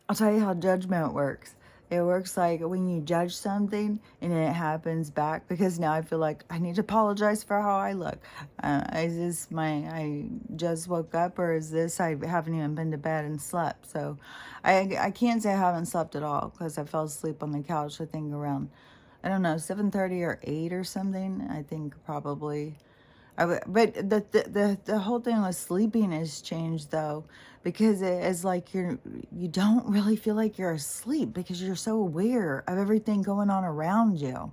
I'll tell you how judgment works. It works like when you judge something and then it happens back, because now I feel like I need to apologize for how I look. Is this I just woke up, or is this I haven't even been to bed and slept? So I can't say I haven't slept at all, because I fell asleep on the couch, I think around, I don't know, 7:30 or 8 or something. I think probably. But the whole thing with sleeping has changed though, because it is like you don't really feel like you're asleep, because you're so aware of everything going on around you,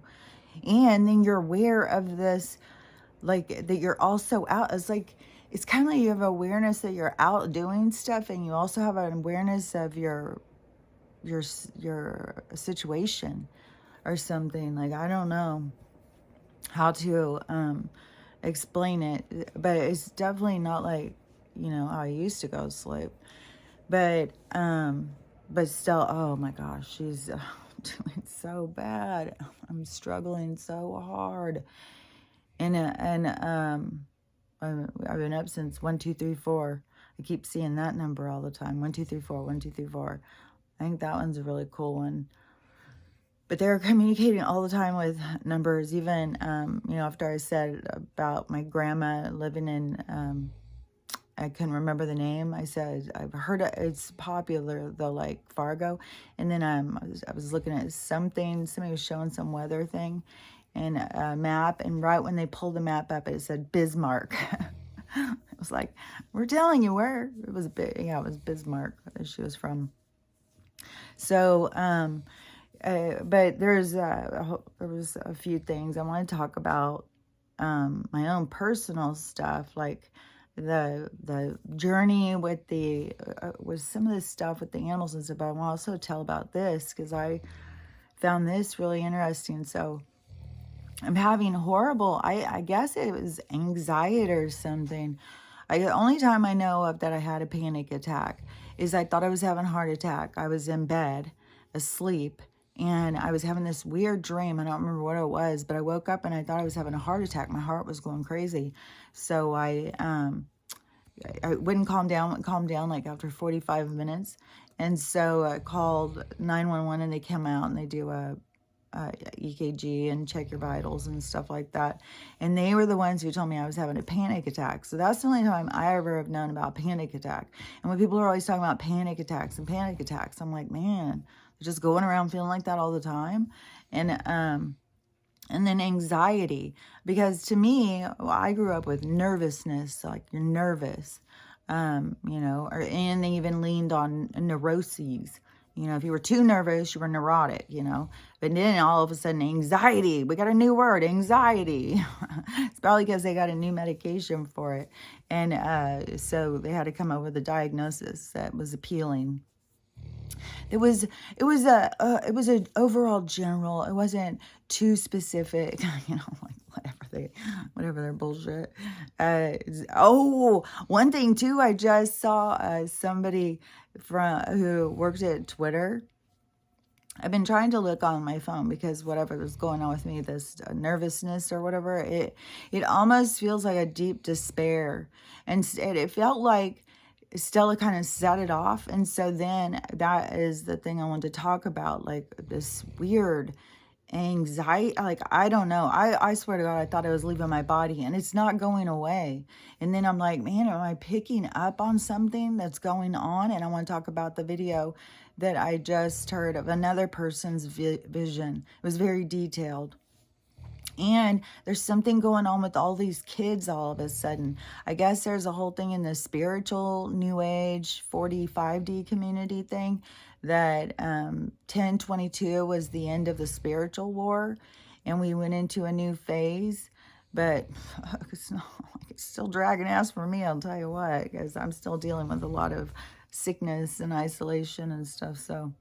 and then you're aware of this, like that you're also out. It's like it's kind of like you have awareness that you're out doing stuff, and you also have an awareness of your situation or something. Like, I don't know how to explain it, but it's definitely not like, how I used to go to sleep. But still, oh my gosh, she's doing so bad. I'm struggling so hard. And I've been up since 1, 2, 3, 4. I keep seeing that number all the time. 1, 2, 3, 4, 1, 2, 3, 4. I think that one's a really cool one. But they're communicating all the time with numbers. Even, after I said about my grandma living in, I couldn't remember the name. I said, I've heard it's popular though, like Fargo. And then I was looking at somebody was showing some weather thing and a map. And right when they pulled the map up, it said Bismarck. It was like, we're telling you where. It was big. Yeah, it was Bismarck that she was from. So, but there was a few things I want to talk about, my own personal stuff, like the journey with with some of this stuff with the animals and stuff. But I want to also tell about this, because I found this really interesting. So I'm having horrible, I guess it was anxiety or something. The only time I know of that I had a panic attack is I thought I was having a heart attack. I was in bed, asleep, and I was having this weird dream. I don't remember what it was, but I woke up and I thought I was having a heart attack. My heart was going crazy. So I wouldn't calm down like after 45 minutes. And so I called 911 and they came out and they do a EKG and check your vitals and stuff like that. And they were the ones who told me I was having a panic attack. So that's the only time I ever have known about panic attack. And when people are always talking about panic attacks, I'm like, man, they're just going around feeling like that all the time. And then anxiety, because to me, I grew up with nervousness, like you're nervous, and they even leaned on neuroses. If you were too nervous, you were neurotic, But then all of a sudden, anxiety. We got a new word, anxiety. It's probably because they got a new medication for it. And so they had to come up with a diagnosis that was appealing. It was a overall general. It wasn't too specific, like whatever their bullshit. One thing too, I just saw somebody who worked at Twitter. I've been trying to look on my phone because whatever was going on with me, this nervousness or whatever, it almost feels like a deep despair, and it felt like Stella kind of set it off. And so then that is the thing I want to talk about, like this weird anxiety. Like, I don't know. I swear to God, I thought I was leaving my body and it's not going away. And then I'm like, man, am I picking up on something that's going on? And I want to talk about the video that I just heard of another person's vision. It was very detailed. And there's something going on with all these kids all of a sudden. I guess there's a whole thing in the spiritual New Age 45D community thing that 1022 was the end of the spiritual war and we went into a new phase. But it's still dragging ass for me, I'll tell you what, because I'm still dealing with a lot of sickness and isolation and stuff. So,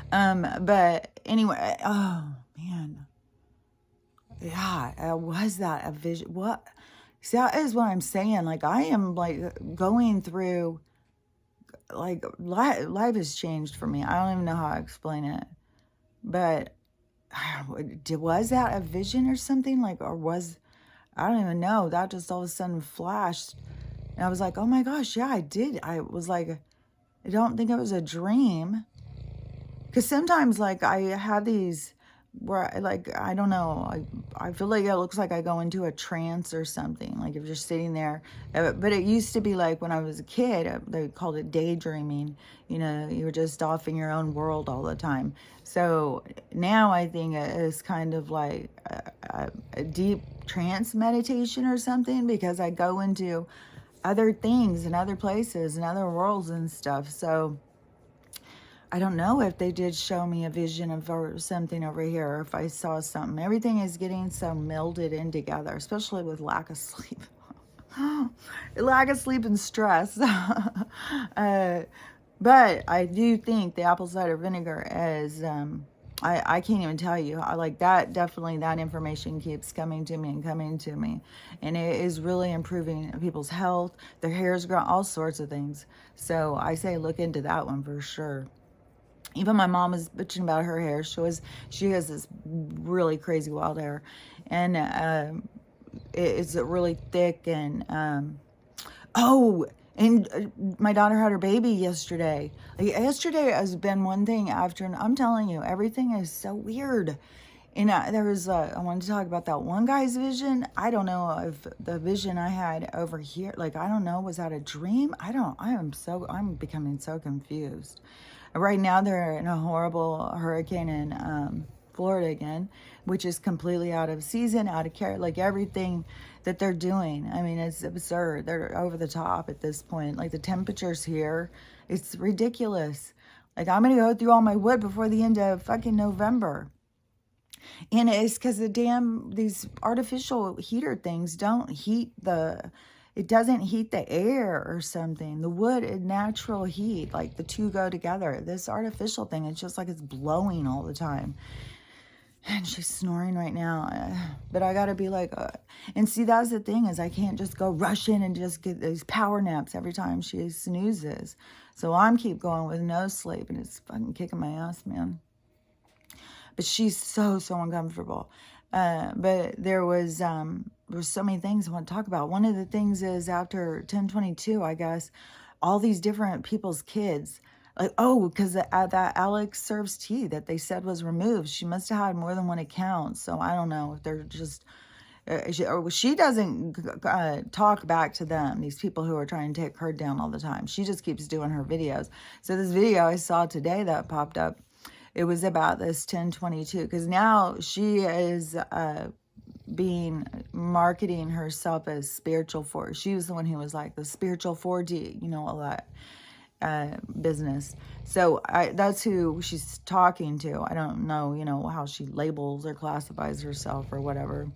but anyway, oh man. Yeah, was that a vision? What? See, that is what I'm saying. Like, I am like going through, like, life has changed for me. I don't even know how to explain it. But was that a vision or something? Like, or I don't even know. That just all of a sudden flashed. And I was like, oh my gosh, yeah, I did. I was like, I don't think it was a dream. Because sometimes, like, I have these where, I don't know, I feel like it looks like I go into a trance or something, like if you're sitting there. But it used to be like when I was a kid, they called it daydreaming. You know, you were just off in your own world all the time. So now I think it is kind of like a deep trance meditation or something, because I go into other things and other places and other worlds and stuff. So I don't know if they did show me a vision of or something over here, or if I saw something. Everything is getting so melded in together, especially with lack of sleep. Lack of sleep and stress. But I do think the apple cider vinegar is, I can't even tell you. I like that. Definitely that information keeps coming to me and coming to me. And it is really improving people's health, their hair's growing, all sorts of things. So I say look into that one for sure. Even my mom was bitching about her hair. She has this really crazy wild hair, and it's really thick. And my daughter had her baby yesterday. Like, yesterday has been one thing after. I'm telling you, everything is so weird. And I wanted to talk about that one guy's vision. I don't know if the vision I had over here, like, I don't know, was that a dream? I'm becoming so confused. Right now they're in a horrible hurricane in Florida again, which is completely out of season, out of care. Like, everything that they're doing, I mean, it's absurd. They're over the top at this point. Like, the temperatures here, it's ridiculous. Like, I'm going to go through all my wood before the end of fucking November. And it's because these artificial heater things don't heat it doesn't heat the air or something. The wood is natural heat, like the two go together. This artificial thing, it's just like it's blowing all the time. And she's snoring right now. But I got to be like, and see, that's the thing, is I can't just go rush in and just get these power naps every time she snoozes. So I'm keep going with no sleep, and it's fucking kicking my ass, man. But she's so uncomfortable. But there was so many things I want to talk about. One of the things is after 10/22, I guess, all these different people's kids, like, because that Alex Serves Tea that they said was removed, she must have had more than one account. So I don't know if they're just, she doesn't talk back to them, these people who are trying to take her down all the time. She just keeps doing her videos. So this video I saw today that popped up, it was about this 10/22, because now she is marketing herself as spiritual 4. She was the one who was like the spiritual 4D, all that business. So that's who she's talking to. I don't know, how she labels or classifies herself or whatever.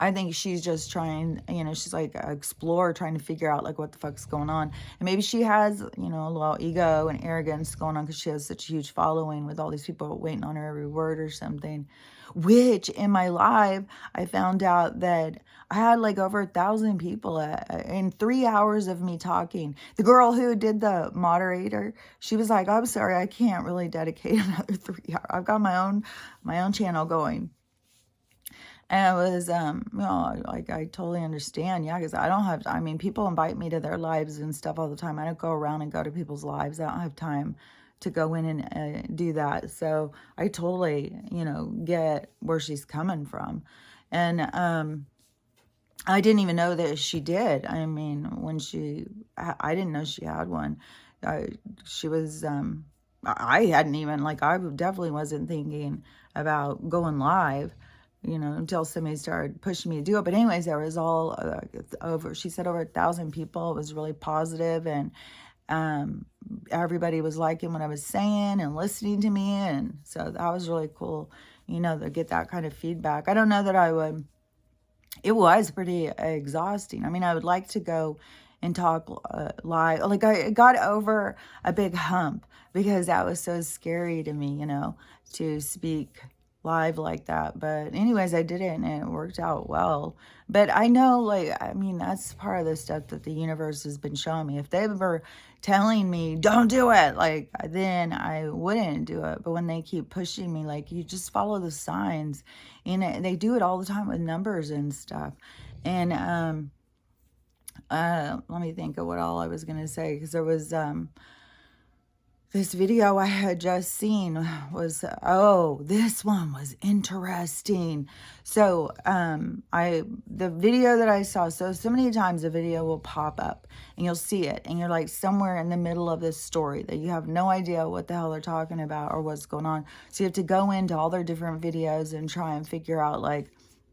I think she's just trying, she's like an explorer trying to figure out like what the fuck's going on. And maybe she has, a little ego and arrogance going on because she has such a huge following with all these people waiting on her every word or something. Which in my live, I found out that I had like over 1,000 people in 3 hours of me talking. The girl who did the moderator, she was like, I'm sorry, I can't really dedicate another 3 hours. I've got my own channel going. And it was, like, I totally understand. Yeah, because people invite me to their lives and stuff all the time. I don't go around and go to people's lives. I don't have time to go in and do that. So I totally, get where she's coming from. And I didn't even know that she did. I mean, I didn't know she had one. She was, I hadn't even, I definitely wasn't thinking about going live, until somebody started pushing me to do it. But anyways, there was all she said over 1,000 people. It was really positive, and everybody was liking what I was saying and listening to me. And so that was really cool, to get that kind of feedback. I don't know that I would. It was pretty exhausting. I mean, I would like to go and talk live. Like, I got over a big hump because that was so scary to me, to speak live like that. But anyways, I did it and it worked out well. But I know, that's part of the stuff that the universe has been showing me. If they were telling me, don't do it, then I wouldn't do it. But when they keep pushing me, you just follow the signs. And they do it all the time with numbers and stuff. And let me think of what all I was going to say. Because there was, this video I had just seen was, oh, this one was interesting. So, the video that I saw, so many times the video will pop up and you'll see it and you're like somewhere in the middle of this story that you have no idea what the hell they're talking about or what's going on. So you have to go into all their different videos and try and figure out, like,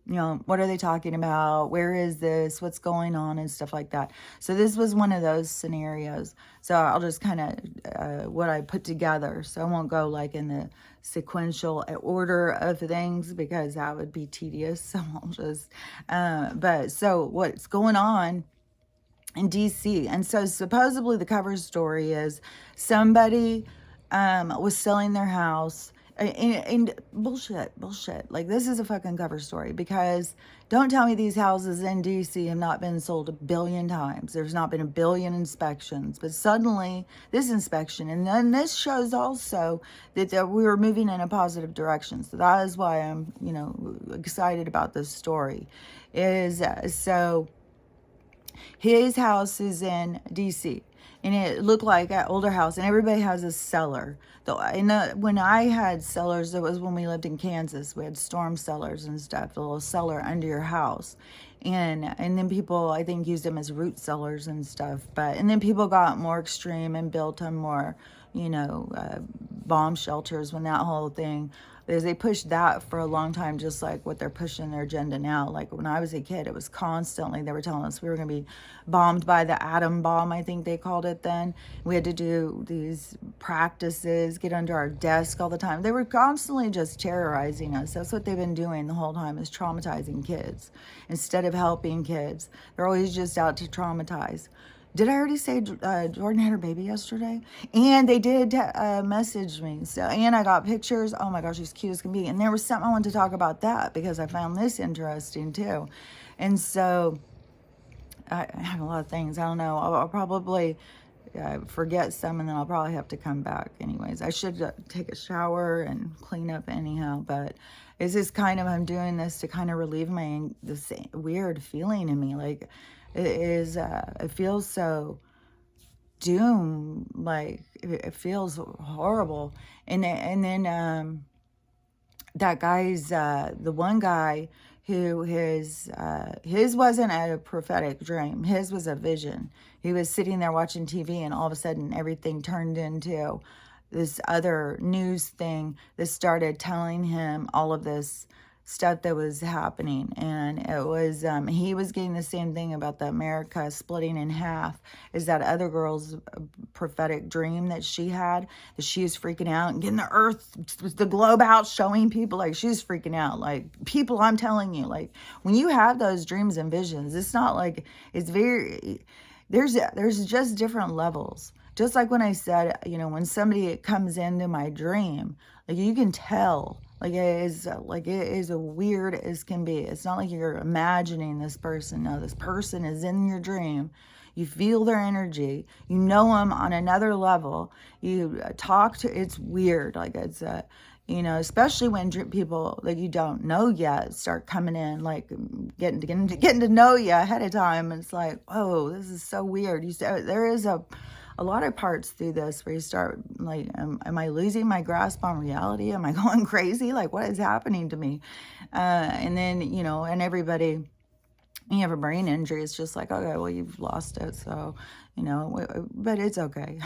you know, what are they talking about? Where is this? What's going on? And stuff like that. So this was one of those scenarios. So I'll just kind of, what I put together. So I won't go like in the sequential order of things because that would be tedious. So I'll just, but so what's going on in DC. And so supposedly the cover story is somebody was selling their house. And bullshit. Like, this is a fucking cover story, because don't tell me these houses in DC have not been sold 1 billion times. There's not been 1 billion inspections, but suddenly this inspection, and then this shows also that we were moving in a positive direction. So that is why I'm, you know, excited about this story. So his house is in DC, and it looked like an older house, and everybody has a cellar. Though when I had cellars, it was when we lived in Kansas. We had storm cellars and stuff, a little cellar under your house. And then people, I think, used them as root cellars and stuff. And then people got more extreme and built them more, you know, bomb shelters when that whole thing, because they pushed that for a long time, just like what they're pushing their agenda now. Like when I was a kid, it was constantly, they were telling us we were going to be bombed by the atom bomb, I think they called it then. We had to do these practices, get under our desk all the time. They were constantly just terrorizing us. That's what they've been doing the whole time, is traumatizing kids. Instead of helping kids, they're always just out to traumatize. Did I already say Jordan had her baby yesterday? And they did message me. So, and I got pictures. Oh my gosh, she's cute as can be. And there was something I wanted to talk about that, because I found this interesting too. And so I have a lot of things. I don't know. I'll probably forget some, and then I'll probably have to come back anyways. I should take a shower and clean up anyhow. But it's just kind of, I'm doing this to kind of relieve this weird feeling in me. Like, it feels so doom, like it feels horrible. And then that guy's the one guy who his wasn't a prophetic dream. His was a vision. He was sitting there watching TV, and all of a sudden everything turned into this other news thing that started telling him all of this stuff that was happening. And it was he was getting the same thing about the America splitting in half, is that other girl's prophetic dream that she had, that she was freaking out and getting the earth, the globe out, showing people. Like, she was freaking out. Like, people, I'm telling you, like, when you have those dreams and visions, it's not like, it's very, there's just different levels. Just like when I said, you know, when somebody comes into my dream, like, you can tell. Like, it is a weird as can be. It's not like you're imagining this person. No, this person is in your dream. You feel their energy. You know them on another level. You talk to, it's weird. Like, it's, you know, especially when people that you don't know yet start coming in, like getting to know you ahead of time. It's like, oh, this is so weird. There is a lot of parts through this where you start like, am I losing my grasp on reality? Am I going crazy? Like, what is happening to me? And then, you know, and everybody, when you have a brain injury, it's just like, okay, well, you've lost it. So, you know, but it's okay.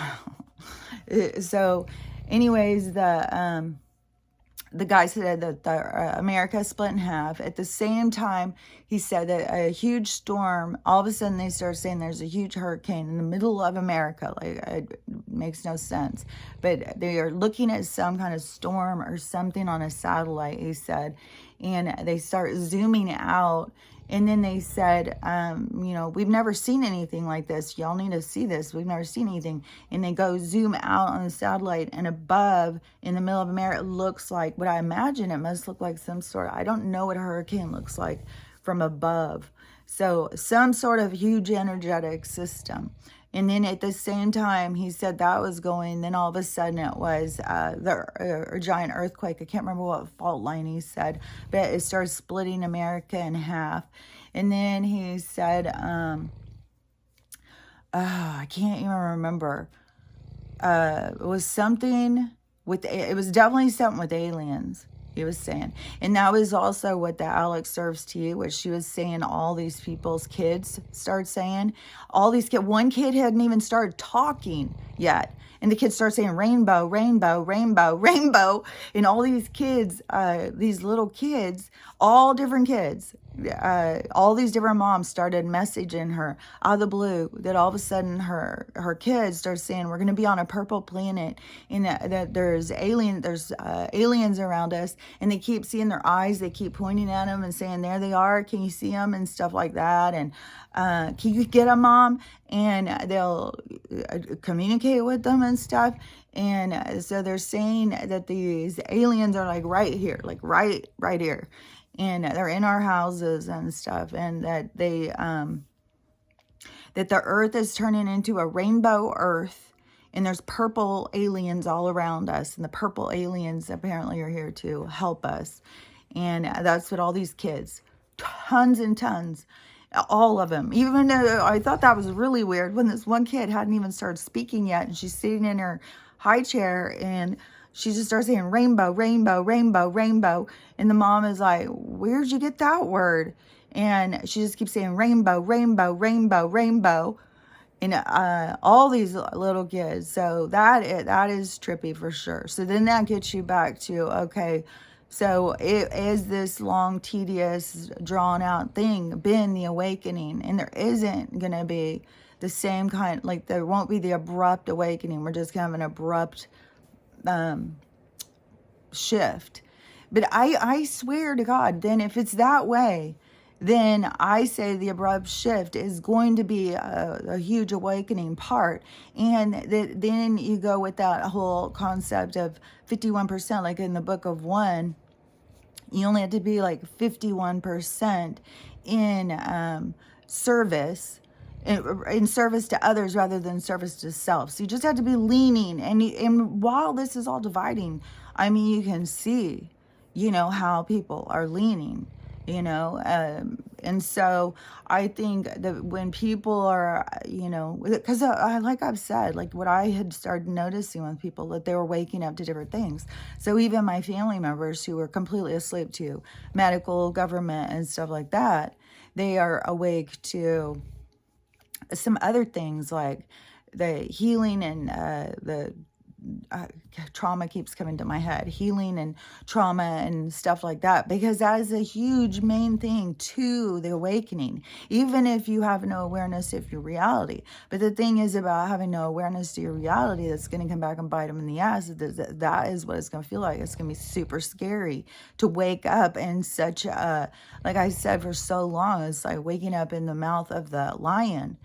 So anyways, the guy said that America split in half. At the same time, he said that a huge storm, all of a sudden they started saying there's a huge hurricane in the middle of America. Like, it makes no sense. But they are looking at some kind of storm or something on a satellite, he said. And they start zooming out. And then they said, you know, we've never seen anything like this. Y'all need to see this. We've never seen anything. And they go zoom out on the satellite, and above in the middle of America, it looks like what I imagine it must look like some sort of, I don't know what a hurricane looks like from above. So some sort of huge energetic system. And then at the same time, he said that was going, then all of a sudden it was a giant earthquake. I can't remember what fault line he said, but it started splitting America in half. And then he said, I can't even remember. it was something with, it was definitely something with aliens, he was saying. And that was also what the Alex serves to you, which she was saying all these people's kids start saying. All these kids, one kid hadn't even started talking yet. And the kids start saying rainbow, rainbow, rainbow, rainbow. And all these kids, these little kids, all different kids, all these different moms started messaging her out of the blue that all of a sudden her kids started saying, we're going to be on a purple planet, and that there's aliens around us, and they keep seeing their eyes, they keep pointing at them and saying, there they are, can you see them, and stuff like that. And can you get them, mom? And they'll communicate with them and stuff. And so they're saying that these aliens are like right here, like right here, and they're in our houses and stuff, and that they that the earth is turning into a rainbow earth, and there's purple aliens all around us, and the purple aliens apparently are here to help us. And that's what all these kids, tons and tons, all of them, even though I thought that was really weird when this one kid hadn't even started speaking yet, and she's sitting in her high chair, and she just starts saying rainbow, rainbow, rainbow, rainbow. And the mom is like, where'd you get that word? And she just keeps saying rainbow, rainbow, rainbow, rainbow. And all these little kids. So that is trippy for sure. So then that gets you back to, okay, so it is this long, tedious, drawn out thing been the awakening? And there isn't going to be the same kind, like there won't be the abrupt awakening. We're just going to have an abrupt shift. But I swear to God, then if it's that way, then I say the abrupt shift is going to be a huge awakening part. And then you go with that whole concept of 51%, like in the book of 1, you only have to be like 51% in service, in service to others rather than service to self. So you just have to be leaning. And while this is all dividing, I mean, you can see, how people are leaning, and so I think that when people are, because like I've said, like what I had started noticing with people, that they were waking up to different things. So even my family members who were completely asleep to medical, government, and stuff like that, they are awake to some other things like the healing and the trauma keeps coming to my head, healing and trauma and stuff like that, because that is a huge main thing to the awakening, even if you have no awareness of your reality. But the thing is about having no awareness to your reality, that's going to come back and bite them in the ass. That is what it's going to feel like. It's going to be super scary to wake up in such a, like I said, for so long, it's like waking up in the mouth of the lion.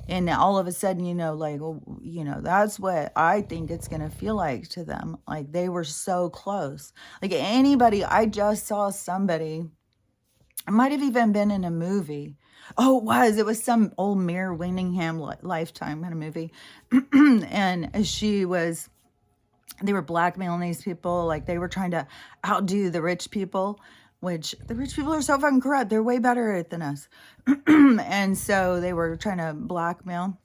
And all of a sudden, that's what I think it's going to feel like to them. Like they were so close. Like anybody, I just saw somebody, it might have even been in a movie. Oh, it was some old Mare Winningham Lifetime kind of movie. And they were blackmailing these people. Like they were trying to outdo the rich people, which the rich people are so fucking corrupt. They're way better at it than us. And so they were trying to blackmail,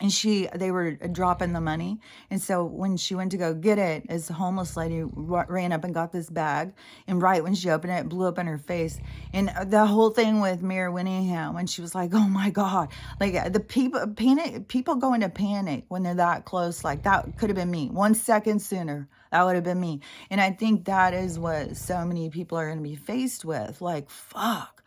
and they were dropping the money. And so when she went to go get it, this homeless lady ran up and got this bag, and right when she opened it, it blew up in her face. And the whole thing with Mare Winningham, when she was like, oh my God, like the people go into panic when they're that close. Like that could have been me 1 second sooner. That would have been me. And I think that is what so many people are going to be faced with. Like, fuck,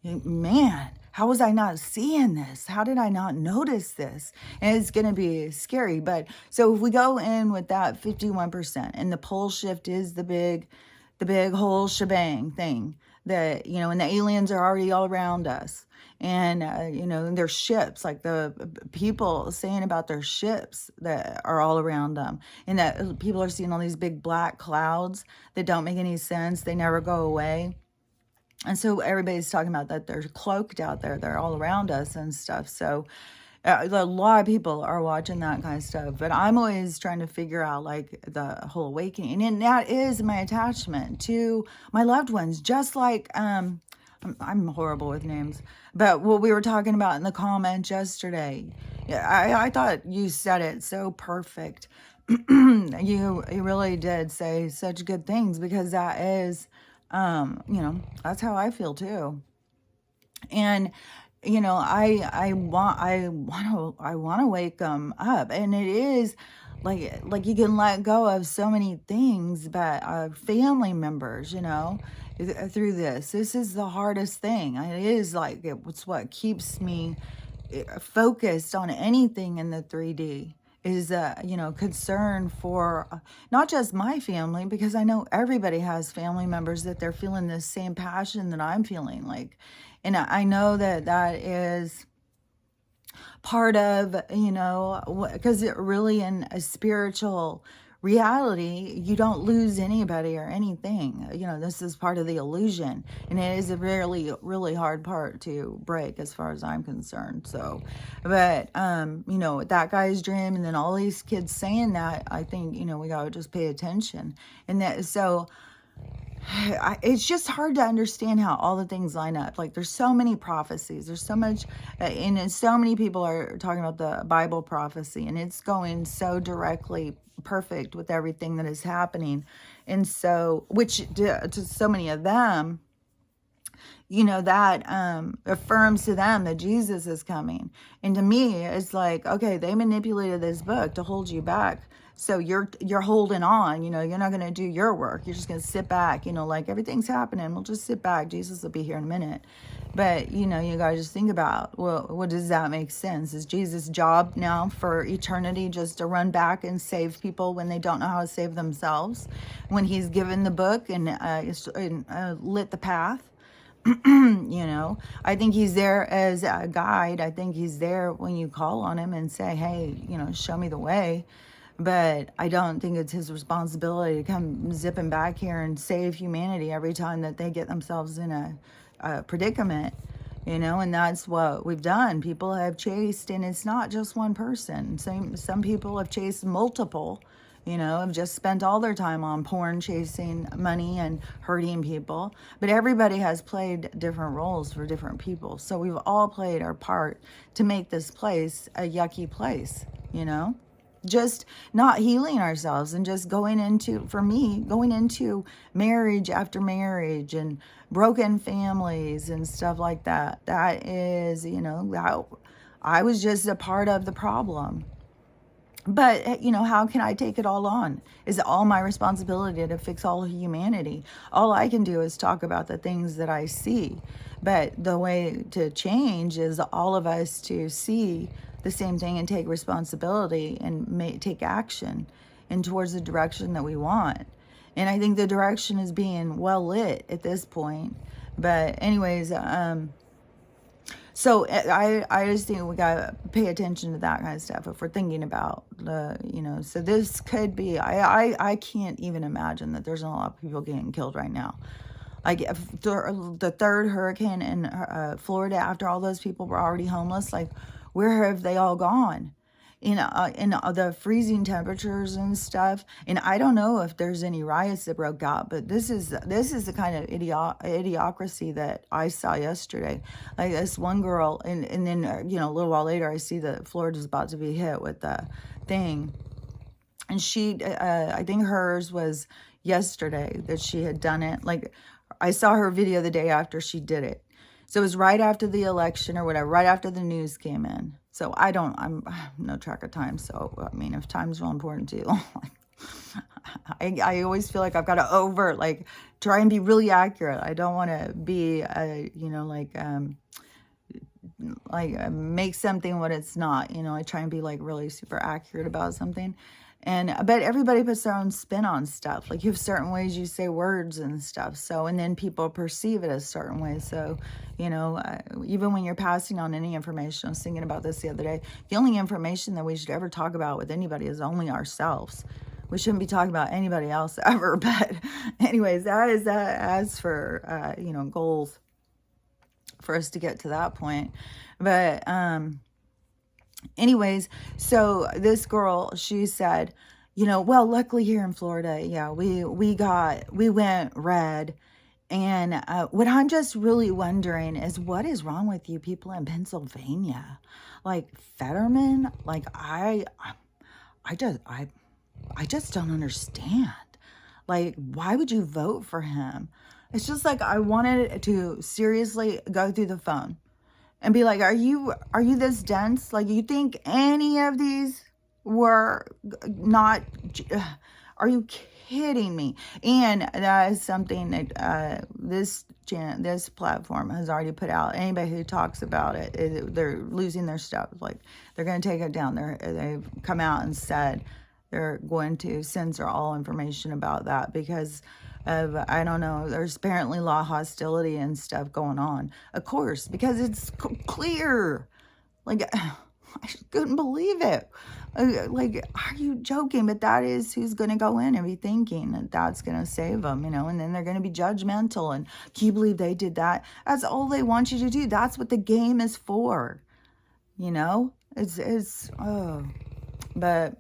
man, how was I not seeing this? How did I not notice this? And it's going to be scary. But so if we go in with that 51%, and the pole shift is the big whole shebang thing, that, and the aliens are already all around us. And, their ships, like the people saying about their ships that are all around them. And that people are seeing all these big black clouds that don't make any sense. They never go away. And so everybody's talking about that they're cloaked out there. They're all around us and stuff. So a lot of people are watching that kind of stuff. But I'm always trying to figure out like the whole awakening. And that is my attachment to my loved ones. Just like I'm horrible with names, but what we were talking about in the comments yesterday, yeah, I thought you said it so perfect. You really did say such good things, because that is, that's how I feel too. And I want to wake them up, and it is like you can let go of so many things, but family members, through this is the hardest thing. It is like it's what keeps me focused on anything in the 3D, is concern for not just my family, because I know everybody has family members that they're feeling the same passion that I'm feeling, like, and I know that that is part of, because it really, in a spiritual reality, you don't lose anybody or anything. This is part of the illusion, and it is a really, really hard part to break, as far as I'm concerned. So, but that guy's dream, and then all these kids saying that, I think, we gotta just pay attention. And that, so it's just hard to understand how all the things line up. Like, there's so many prophecies, there's so much, and so many people are talking about the Bible prophecy, and it's going so directly perfect with everything that is happening. And so, which to so many of them, that affirms to them that Jesus is coming. And to me, it's like, okay, they manipulated this book to hold you back. So you're holding on, you're not going to do your work. You're just going to sit back, like everything's happening. We'll just sit back. Jesus will be here in a minute. But, you got to just think about, well, what does that make sense? Is Jesus' job now for eternity just to run back and save people when they don't know how to save themselves? When he's given the book and lit the path? I think he's there as a guide. I think he's there when you call on him and say, hey, show me the way. But I don't think it's his responsibility to come zipping back here and save humanity every time that they get themselves in a predicament, and that's what we've done. People have chased, and it's not just one person. Some people have chased multiple, have just spent all their time on porn, chasing money and hurting people. But everybody has played different roles for different people. So we've all played our part to make this place a yucky place, just not healing ourselves, and just going into marriage after marriage and broken families and stuff like that. That is, that I was just a part of the problem. But, how can I take it all on? Is it all my responsibility to fix all humanity? All I can do is talk about the things that I see. But the way to change is all of us to see the same thing and take responsibility and take action and towards the direction that we want. And I think the direction is being well lit at this point. But anyways, so I just think we got to pay attention to that kind of stuff if we're thinking about so this could be, I can't even imagine that there's a lot of people getting killed right now. Like, if the third hurricane in Florida, after all those people were already homeless, like, where have they all gone? In the freezing temperatures and stuff. And I don't know if there's any riots that broke out, but this is the kind of idiocracy that I saw yesterday. Like, this one girl, and then a little while later, I see that Florida's about to be hit with the thing, and she, I think hers was yesterday that she had done it. Like, I saw her video the day after she did it. So it was right after the election or whatever, right after the news came in. So I have no track of time. So, I mean, if time's real important to you, I always feel like I've got to try and be really accurate. I don't want to be, make something what it's not. I try and be really super accurate about something. But everybody puts their own spin on stuff. Like, you have certain ways you say words and stuff. So, and then people perceive it a certain way. So, even when you're passing on any information, I was thinking about this the other day. The only information that we should ever talk about with anybody is only ourselves. We shouldn't be talking about anybody else ever. But anyways, that is that. As for, goals for us to get to that point. But, anyways, so this girl, she said, well, luckily here in Florida, yeah, we went red, And what I'm just really wondering is, what is wrong with you people in Pennsylvania? Like Fetterman, like I just I just don't understand. Like, why would you vote for him? It's just like I wanted to seriously go through the phone and be like, are you this dense? Like, you think any of these were not, are you kidding me? And that is something that this platform has already put out. Anybody who talks about it, they're losing their stuff. Like, they're going to take it down. They've come out and said they're going to censor all information about that because of, I don't know, there's apparently law hostility and stuff going on. Of course, because it's clear. Like, I just couldn't believe it. Like, are you joking? But that is who's going to go in and be thinking that that's going to save them, you know, and then they're going to be judgmental. And can you believe they did that? That's all they want you to do. That's what the game is for, you know? But,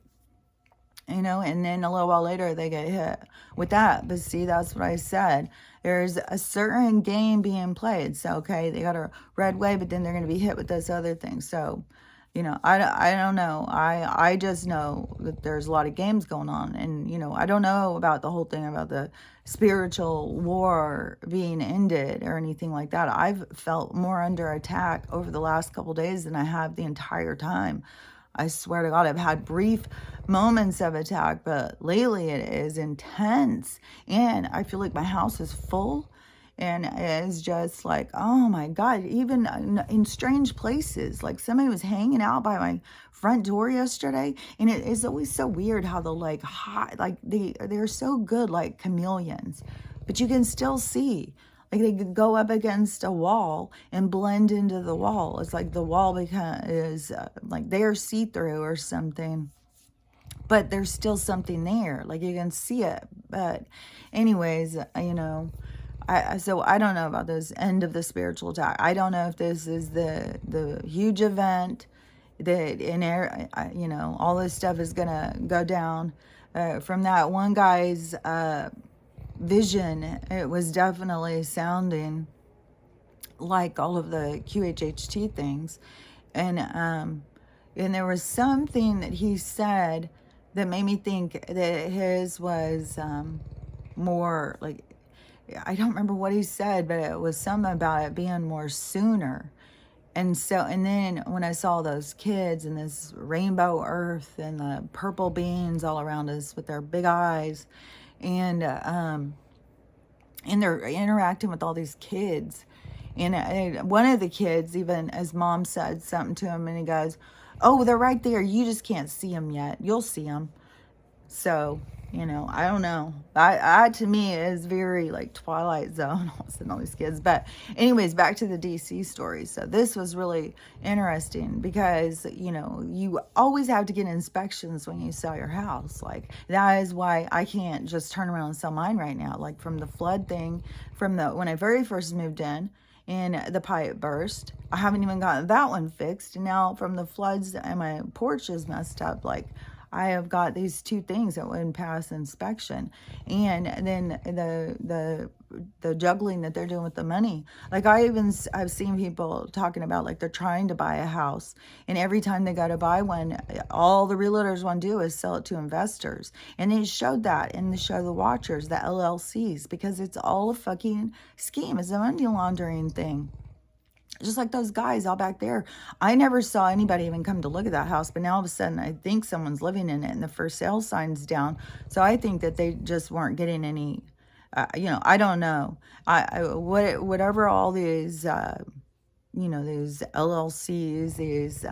you know, and then a little while later they get hit with that. But see, that's what I said. There's a certain game being played. So, okay, they got a red wave, but then they're going to be hit with this other thing. So, you know, I don't know. I just know that there's a lot of games going on. And, you know, I don't know about the whole thing about the spiritual war being ended or anything like that. I've felt more under attack over the last couple of days than I have the entire time. I swear to God, I've had brief moments of attack, but lately it is intense. And I feel like my house is full. And it's just like, oh my God, even in strange places. Like somebody was hanging out by my front door yesterday. And it is always so weird how they'll like hide, like they're so good, like chameleons. But you can still see. Like they could go up against a wall and blend into the wall. It's like the wall is like they're see-through or something. But there's still something there. Like you can see it. But anyways, you know, so I don't know about this end of the spiritual attack. I don't know if this is the huge event that you know, all this stuff is going to go down. From that one guy's vision, it was definitely sounding like all of the QHHT things. And there was something that he said that made me think that his was more like, I don't remember what he said, but it was something about it being more sooner. And so, and then when I saw those kids and this rainbow earth and the purple beings all around us with their big eyes, and they're interacting with all these kids. And one of the kids, even as mom said something to him, and he goes, "Oh, they're right there. You just can't see them yet. You'll see them." So, you know, I don't know. I to me, it is very like Twilight Zone, all these kids. But anyways, back to the DC story. So this was really interesting because, you know, you always have to get inspections when you sell your house. Like that is why I can't just turn around and sell mine right now. Like from the flood thing, when I very first moved in, and the pipe burst. I haven't even gotten that one fixed. And now from the floods and my porch is messed up, like I have got these two things that wouldn't pass inspection. And then the juggling that they're doing with the money. Like I've seen people talking about like they're trying to buy a house, and every time they go to buy one, all the realtors want to do is sell it to investors. And they showed that in the show The Watchers, the LLCs, because it's all a fucking scheme. It's a money laundering thing. Just like those guys all back there. I never saw anybody even come to look at that house, but now all of a sudden I think someone's living in it and the for sale sign's down. So I think that they just weren't getting any, you know, I don't know. Whatever all these, you know, these LLCs, these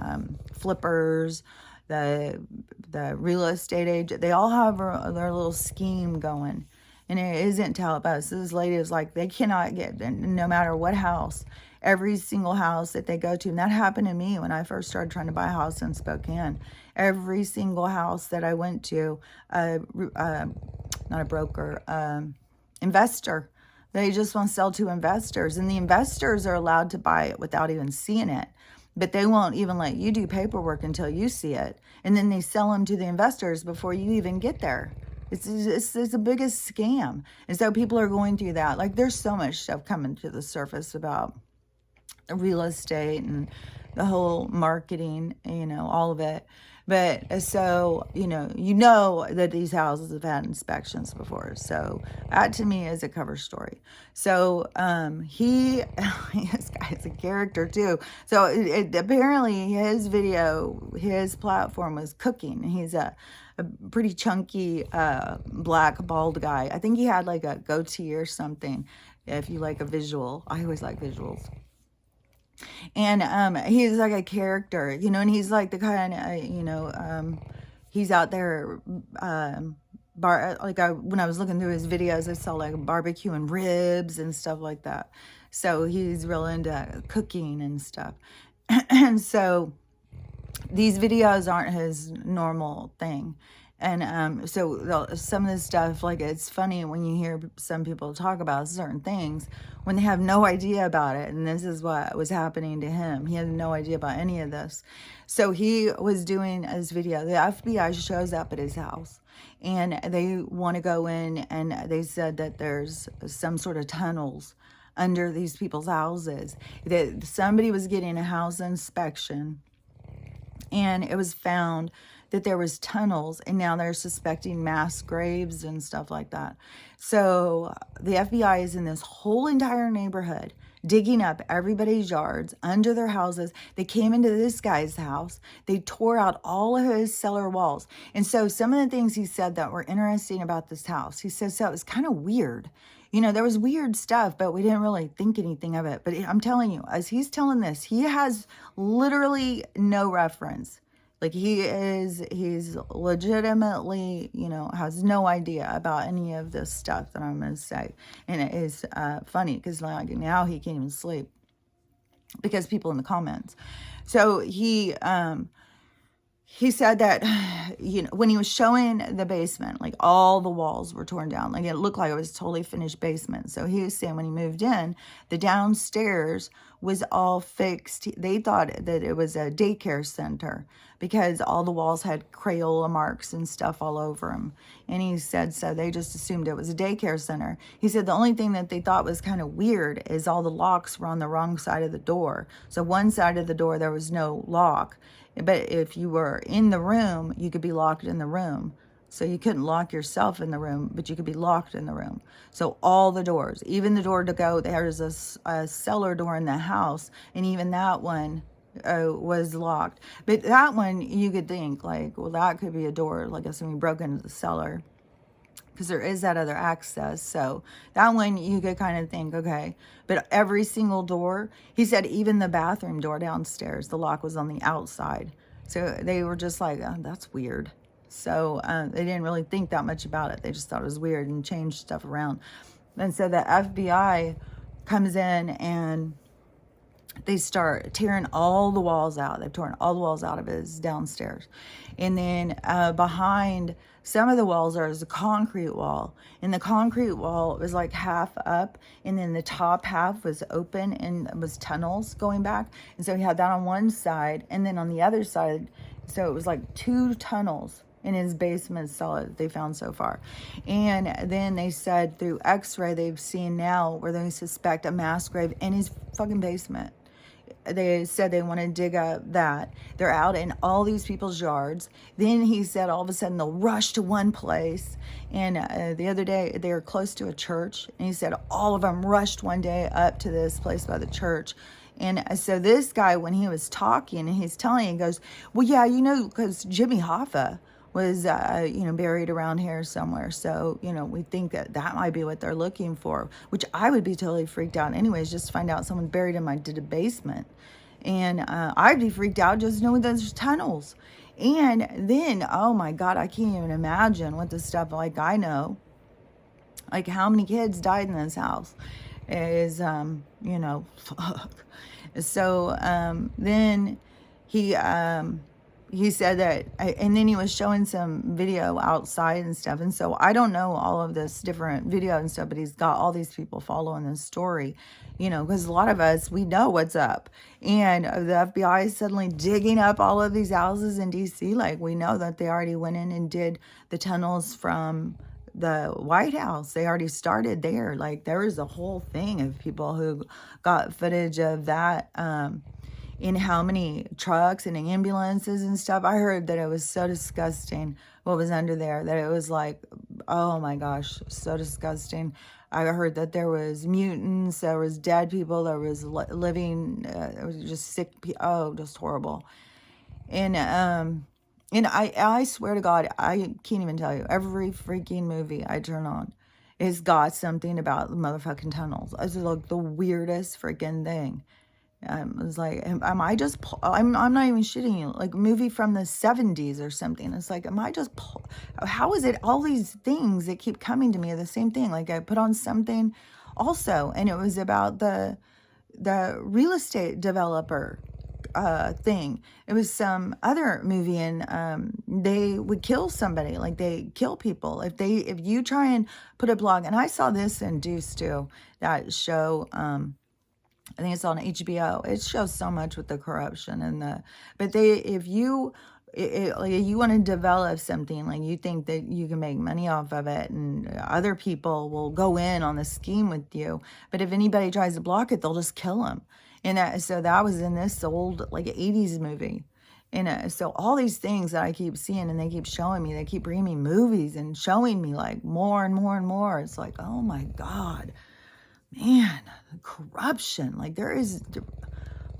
flippers, the real estate agent, they all have their little scheme going. And it isn't Tallahassee. This lady is like, they cannot get, no matter what house, every single house that they go to. And that happened to me when I first started trying to buy a house in Spokane. Every single house that I went to, not a broker, investor. They just want to sell to investors. And the investors are allowed to buy it without even seeing it. But they won't even let you do paperwork until you see it. And then they sell them to the investors before you even get there. It's the biggest scam. And so people are going through that. Like, there's so much stuff coming to the surface about real estate and the whole marketing, all of it. But so, that these houses have had inspections before. So that to me is a cover story. So this guy's a character too. So apparently his platform was cooking. He's a pretty chunky black bald guy. I think he had like a goatee or something. If you like a visual, I always like visuals. And he's like a character, and he's like the kind of, he's out there, when I was looking through his videos, I saw like barbecuing ribs and stuff like that. So he's real into cooking and stuff. And so these videos aren't his normal thing. And so some of this stuff, like, it's funny when you hear some people talk about certain things when they have no idea about it. And this is what was happening to him. He had no idea about any of this. So he was doing this video. The FBI shows up at his house and they want to go in, and they said that there's some sort of tunnels under these people's houses. That somebody was getting a house inspection, and it was found that there was tunnels, and now they're suspecting mass graves and stuff like that. So the FBI is in this whole entire neighborhood, digging up everybody's yards under their houses. They came into this guy's house. They tore out all of his cellar walls. And so some of the things he said that were interesting about this house, he says, so it was kind of weird. There was weird stuff, but we didn't really think anything of it. But I'm telling you, as he's telling this, he has literally no reference. Like, he's legitimately, has no idea about any of this stuff that I'm going to say. And it is funny because like now he can't even sleep because people in the comments. So he said that, when he was showing the basement, like all the walls were torn down. Like, it looked like it was a totally finished basement. So he was saying when he moved in, the downstairs was all fixed. They thought that it was a daycare center because all the walls had Crayola marks and stuff all over them. And he said, so they just assumed it was a daycare center. He said the only thing that they thought was kind of weird is all the locks were on the wrong side of the door. So one side of the door, there was no lock. But if you were in the room, you could be locked in the room. So you couldn't lock yourself in the room, but you could be locked in the room. So all the doors, even the door to go, there's a cellar door in the house, and even that one was locked. But that one, you could think, like, well, that could be a door, like if somebody broke into the cellar, because there is that other access. So that one you could kind of think, okay. But every single door, he said even the bathroom door downstairs, the lock was on the outside. So they were just like, oh, that's weird. So they didn't really think that much about it. They just thought it was weird and changed stuff around. And so the FBI comes in and they start tearing all the walls out. They've torn all the walls out of his downstairs. And then behind some of the walls there is a concrete wall. And the concrete wall was like half up. And then the top half was open and it was tunnels going back. And so he had that on one side. And then on the other side, so it was like 2 tunnels in his basement cell they found so far. And then they said through x-ray they've seen now where they suspect a mass grave in his fucking basement. They said they want to dig up that. They're out in all these people's yards. Then he said all of a sudden they'll rush to one place. And the other day they were close to a church. And he said all of them rushed one day up to this place by the church. And so this guy, when he was talking and he's telling, he goes, well, yeah, because Jimmy Hoffa was, buried around here somewhere. So, we think that might be what they're looking for, which I would be totally freaked out anyways, just to find out someone buried in my basement. And I'd be freaked out just knowing that there's tunnels. And then, oh my God, I can't even imagine what the stuff like I know, like how many kids died in this house is, fuck. So then he said that, and then he was showing some video outside and stuff. And so I don't know all of this different video and stuff, but he's got all these people following this story, because a lot of us, we know what's up. And the FBI is suddenly digging up all of these houses in DC. Like, we know that they already went in and did the tunnels from the White House. They already started there. Like, there was a whole thing of people who got footage of that, in how many trucks and ambulances and stuff. I heard that it was so disgusting what was under there, that it was like, oh my gosh, so disgusting. I heard that there was mutants, there was dead people, there was living, it was just sick people. Oh, just horrible. And I swear to God, I can't even tell you, every freaking movie I turn on has got something about the motherfucking tunnels. It's like the weirdest freaking thing. I was like, am I just, I'm not even shitting you, like a movie from the 70s or something. It's like, am I just, how is it all these things that keep coming to me are the same thing? Like, I put on something also, and it was about the real estate developer thing. It was some other movie, and they would kill somebody. Like, they kill people if you try and put a blog. And I saw this in Deuce too, that show. I think it's on HBO. It shows so much with the corruption and but if you, like, you want to develop something, like, you think that you can make money off of it, and other people will go in on the scheme with you. But if anybody tries to block it, they'll just kill them. And so that was in this old, like, 80s movie. And so all these things that I keep seeing, and they keep showing me, they keep bringing me movies and showing me, like, more and more and more. It's like, oh my God. Man, corruption. Like, there is,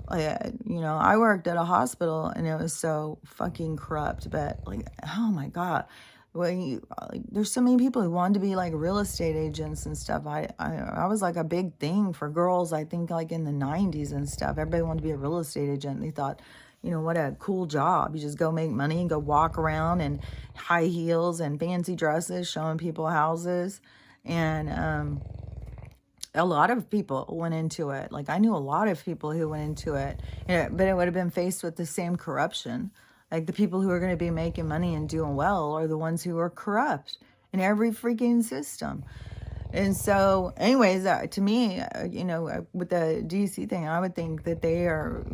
I worked at a hospital, and it was so fucking corrupt. But, like, oh my God, there's so many people who wanted to be like real estate agents and stuff. I was like a big thing for girls, I think, like in the 90s and stuff. Everybody wanted to be a real estate agent. They thought, what a cool job. You just go make money and go walk around in high heels and fancy dresses showing people houses. And a lot of people went into it. Like, I knew a lot of people who went into it, but it would have been faced with the same corruption. Like, the people who are going to be making money and doing well are the ones who are corrupt in every freaking system. And so, anyways, to me, with the DC thing, I would think that they are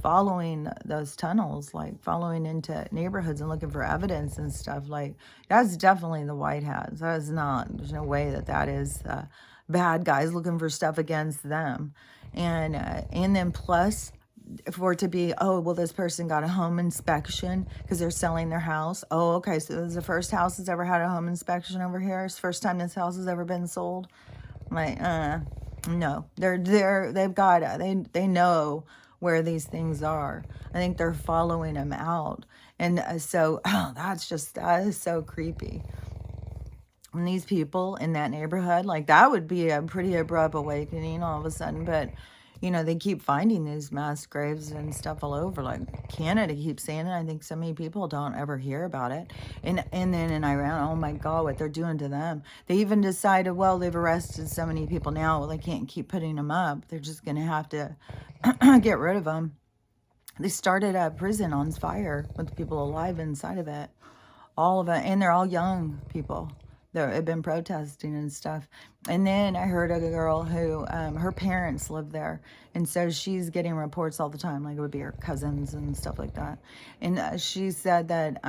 following those tunnels, like following into neighborhoods and looking for evidence and stuff. Like, that's definitely the White Hats. That is not, there's no way that is bad guys looking for stuff against them. And then plus, for it to be, oh, well, this person got a home inspection because they're selling their house. Oh, okay, so this is the first house that's ever had a home inspection over here. It's the first time this house has ever been sold. Like, no, they know where these things are. I think they're following them out. And so, that is so creepy. And these people in that neighborhood, like, that would be a pretty abrupt awakening all of a sudden. But, they keep finding these mass graves and stuff all over. Like, Canada keeps saying it. I think so many people don't ever hear about it. And then in Iran, oh my God, what they're doing to them. They even decided, well, they've arrested so many people now, they can't keep putting them up. They're just going to have to get rid of them. They started a prison on fire with people alive inside of it. All of it. And they're all young people. They've been protesting and stuff. And then I heard of a girl who, her parents live there. And so she's getting reports all the time, like it would be her cousins and stuff like that. And she said that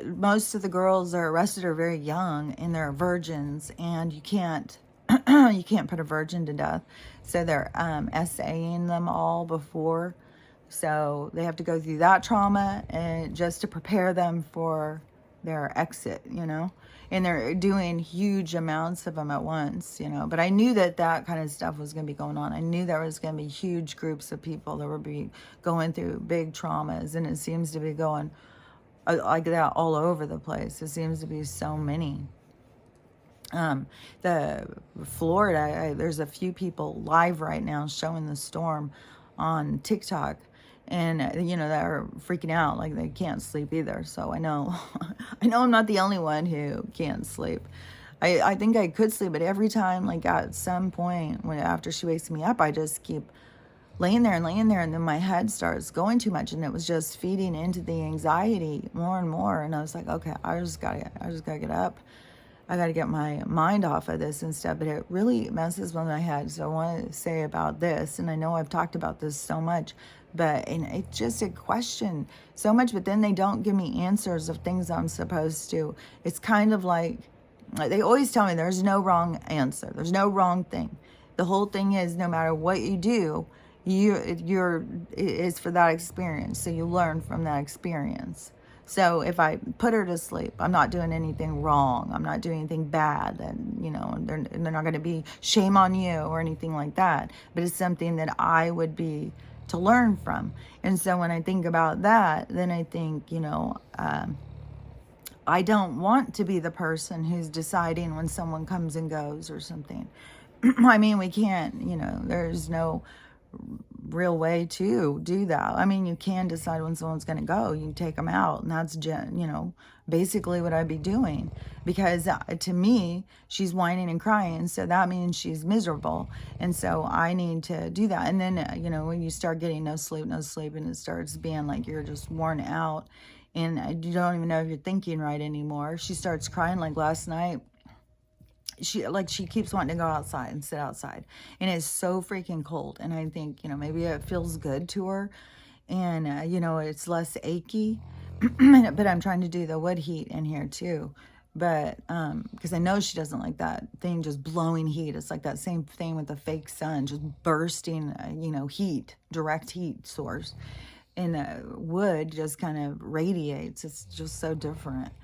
most of the girls that are arrested are very young and they're virgins, and you can't put a virgin to death. So they're SAing them all before. So they have to go through that trauma and just to prepare them for their exit, and they're doing huge amounts of them at once, but I knew that kind of stuff was going to be going on. I knew there was going to be huge groups of people that would be going through big traumas, and it seems to be going like that all over the place. It seems to be so many. The Florida, there's a few people live right now showing the storm on TikTok. And, they're freaking out, like they can't sleep either. So I know I'm not the only one who can't sleep. I think I could sleep, but every time, like at some point, after she wakes me up, I just keep laying there, and then my head starts going too much, and it was just feeding into the anxiety more and more. And I was like, okay, I just gotta get up. I got to get my mind off of this and stuff, but it really messes with my head. So I want to say about this, and I know I've talked about this so much, but and it's just a question so much, but then they don't give me answers of things I'm supposed to. It's kind of like they always tell me there's no wrong answer. There's no wrong thing. The whole thing is no matter what you do, it's for that experience. So you learn from that experience. So if I put her to sleep, I'm not doing anything wrong. I'm not doing anything bad. And, they're not going to be shame on you or anything like that. But it's something that I would be to learn from. And so when I think about that, then I think, I don't want to be the person who's deciding when someone comes and goes or something. I mean, we can't, there's no real way to do that. I mean, you can decide when someone's going to go. You take them out, and that's, basically what I'd be doing. Because to me, she's whining and crying, so that means she's miserable. And so I need to do that. And then, when you start getting no sleep, and it starts being like you're just worn out, and you don't even know if you're thinking right anymore. She starts crying like last night. She keeps wanting to go outside and sit outside, and it's so freaking cold. And I think, maybe it feels good to her, and it's less achy. But I'm trying to do the wood heat in here too, but because I know she doesn't like that thing just blowing heat. It's like that same thing with the fake sun just bursting heat, direct heat source, and wood just kind of radiates. It's just so different.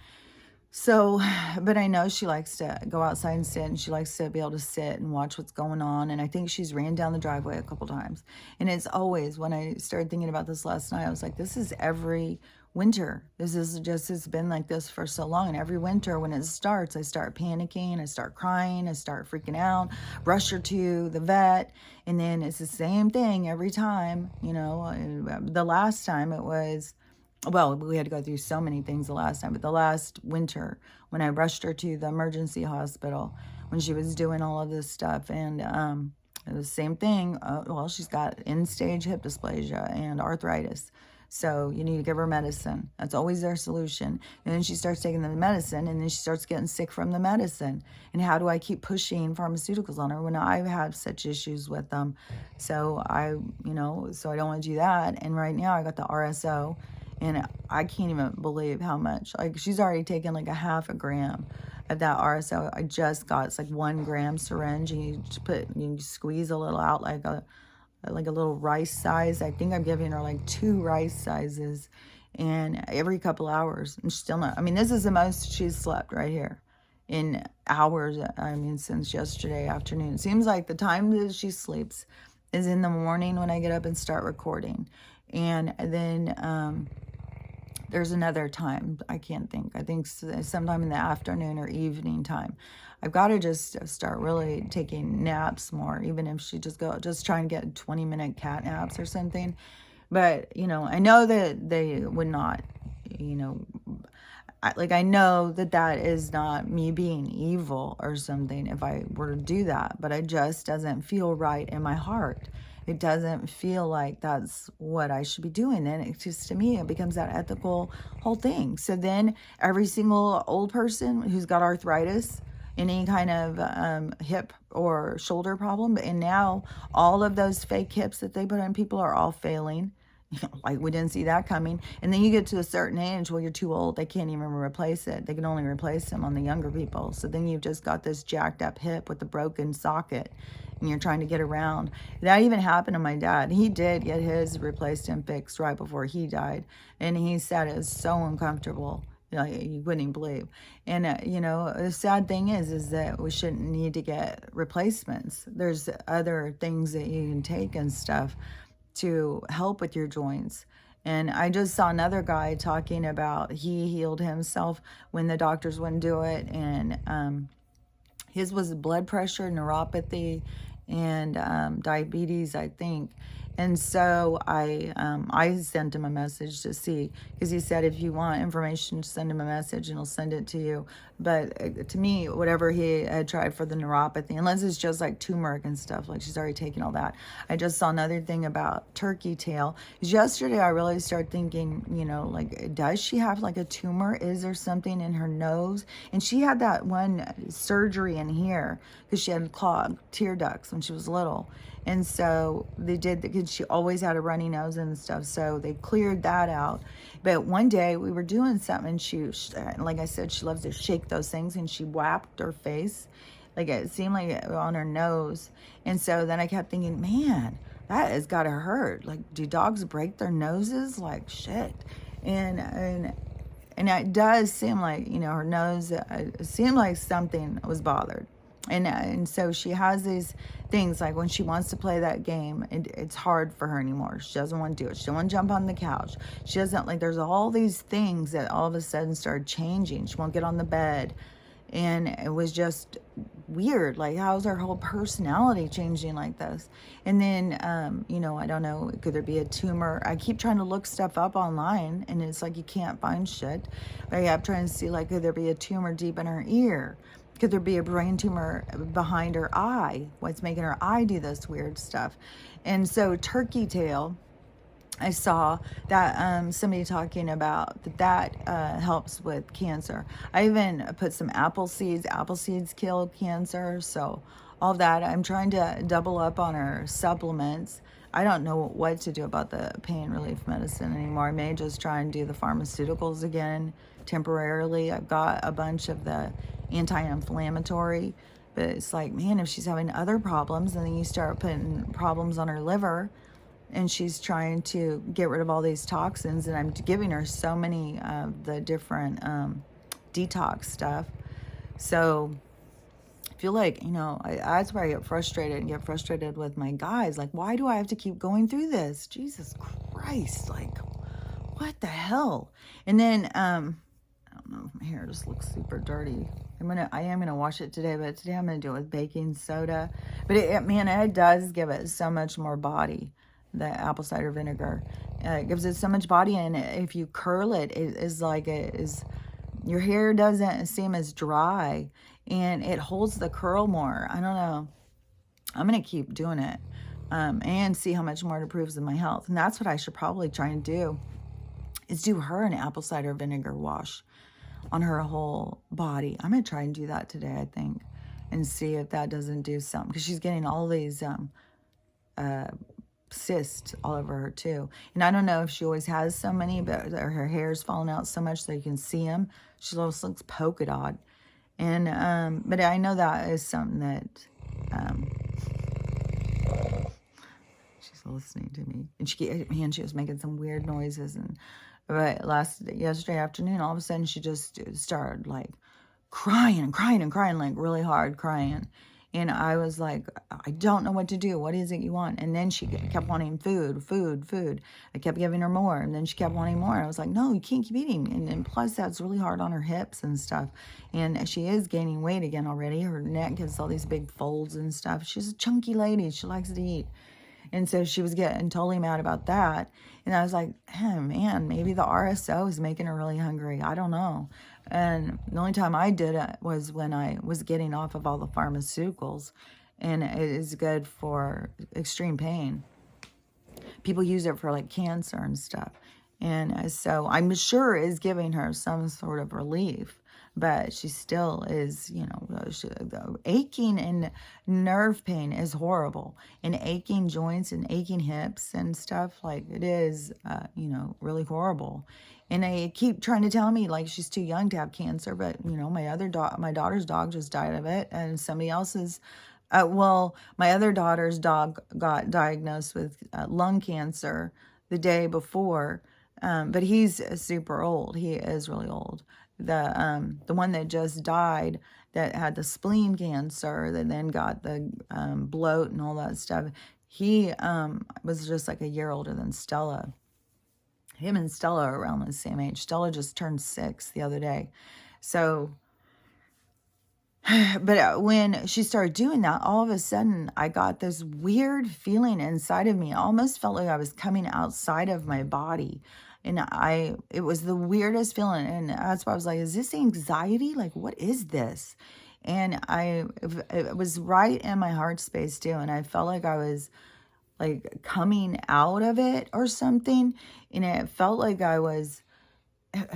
So, but I know she likes to go outside and sit, and she likes to be able to sit and watch what's going on. And I think she's ran down the driveway a couple times. And it's always, when I started thinking about this last night, I was like, this is every winter. It's been like this for so long. And every winter when it starts, I start panicking, I start crying, I start freaking out, rush her to the vet. And then it's the same thing every time, the last time it was, well, we had to go through so many things the last time, but the last winter when I rushed her to the emergency hospital when she was doing all of this stuff, and it was the same thing. She's got end-stage hip dysplasia and arthritis, so you need to give her medicine. That's always their solution. And then she starts taking the medicine, and then she starts getting sick from the medicine. And how do I keep pushing pharmaceuticals on her when I have such issues with them? So I don't want to do that. And right now I got the RSO. And I can't even believe how much. Like, she's already taken like a half a gram of that RSO. I just got, it's like 1 gram syringe, and you squeeze a little out like a little rice size. I think I'm giving her like 2 rice sizes, and every couple hours. And she's still not. I mean, this is the most she's slept right here in hours. I mean, since yesterday afternoon. It seems like the time that she sleeps is in the morning when I get up and start recording, and then there's another time, I can't think. I think sometime in the afternoon or evening time. I've got to just start really taking naps more, even if she just try and get 20-minute cat naps or something. But, I know that they would not, I know that is not me being evil or something if I were to do that, but it just doesn't feel right in my heart. It doesn't feel like that's what I should be doing. And it just, to me, it becomes that ethical whole thing. So then every single old person who's got arthritis, any kind of hip or shoulder problem, and now all of those fake hips that they put on people are all failing. Like, we didn't see that coming. And then you get to a certain age, well, you're too old. They can't even replace it. They can only replace them on the younger people. So then you've just got this jacked up hip with a broken socket, and you're trying to get around. That even happened to my dad. He did get his replaced and fixed right before he died. And he said it was so uncomfortable. You wouldn't even believe. And, the sad thing is that we shouldn't need to get replacements. There's other things that you can take and stuff to help with your joints. And I just saw another guy talking about he healed himself when the doctors wouldn't do it. And his was blood pressure, neuropathy, and diabetes, I think. And so I sent him a message to see, because he said if you want information, send him a message and he'll send it to you. But to me, whatever he had tried for the neuropathy, unless it's just like turmeric and stuff, like she's already taken all that. I just saw another thing about turkey tail. Yesterday, I really started thinking, you know, like, does she have like a tumor? Is there something in her nose? And she had that one surgery in here because she had clogged tear ducts when she was little. And so they did, because she always had a runny nose and stuff. So they cleared that out. But one day we were doing something, and she, like I said, she loves to shake those things, and she whapped her face. Like it seemed like it on her nose. And so then I kept thinking, man, that has got to hurt. Like, do dogs break their noses? Like, shit. And it does seem like, you know, her nose, it seemed like something was bothered. And so she has these things, like when she wants to play that game, it's hard for her anymore. She doesn't want to do it. She doesn't want to jump on the couch. She doesn't, like, there's all these things that all of a sudden started changing. She won't get on the bed. And it was just weird. Like, how's her whole personality changing like this? And then, you know, I don't know, could there be a tumor? I keep trying to look stuff up online, and it's like you can't find shit. But I kept trying to see, like, could there be a tumor deep in her ear? Could there be a brain tumor behind her eye? What's making her eye do this weird stuff? And so turkey tail, I saw that somebody talking about that helps with cancer. I even put some apple seeds. Apple seeds kill cancer. So all that. I'm trying to double up on her supplements. I don't know what to do about the pain relief medicine anymore. I may just try and do the pharmaceuticals again temporarily. I've got a bunch of the anti-inflammatory, but it's like, man, if she's having other problems, and then you start putting problems on her liver, and she's trying to get rid of all these toxins, and I'm giving her so many of the different detox stuff. So I feel like, you know, that's where I get frustrated with my guys. Like, why do I have to keep going through this? Jesus Christ, like, what the hell? And then, I don't know, my hair just looks super dirty. I am gonna wash it today, but today I'm gonna do it with baking soda. But man, it does give it so much more body. The apple cider vinegar, it gives it so much body, and if you curl it, it is like your hair doesn't seem as dry, and it holds the curl more. I don't know. I'm gonna keep doing it, and see how much more it improves in my health. And that's what I should probably try and do, is do her an apple cider vinegar wash on her whole body. I'm gonna try and do that today, I think, and see if that doesn't do something, because she's getting all these cysts all over her too. And I don't know if she always has so many, but her hair's falling out so much that you can see them. She almost looks polka dot. And but I know that is something that she's listening to me, and she was making some weird noises. And but yesterday afternoon, all of a sudden she just started like crying, like really hard crying. And I was like, I don't know what to do. What is it you want? And then she kept wanting food. I kept giving her more, and then she kept wanting more. I was like, no, you can't keep eating. And plus, that's really hard on her hips and stuff. And she is gaining weight again already. Her neck has all these big folds and stuff. She's a chunky lady. She likes to eat. And so she was getting totally mad about that. And I was like, oh, man, maybe the RSO is making her really hungry. I don't know. And the only time I did it was when I was getting off of all the pharmaceuticals. And it is good for extreme pain. People use it for like cancer and stuff. And so I'm sure is giving her some sort of relief. But she still is, you know, the aching and nerve pain is horrible. And aching joints and aching hips and stuff, like, it is, you know, really horrible. And they keep trying to tell me, like, she's too young to have cancer. But, you know, my daughter's dog just died of it. And somebody else's, my other daughter's dog got diagnosed with lung cancer the day before. But he's super old. He is really old. The one that just died, that had the spleen cancer, that then got the bloat and all that stuff, he was just like a year older than Stella. Him and Stella are around the same age. Stella just turned 6 the other day. So But when she started doing that, all of a sudden I got this weird feeling inside of me. I almost felt like I was coming outside of my body. And it was the weirdest feeling. And that's why I was like, is this anxiety? Like, what is this? And it was right in my heart space too. And I felt like I was like coming out of it or something. And it felt like I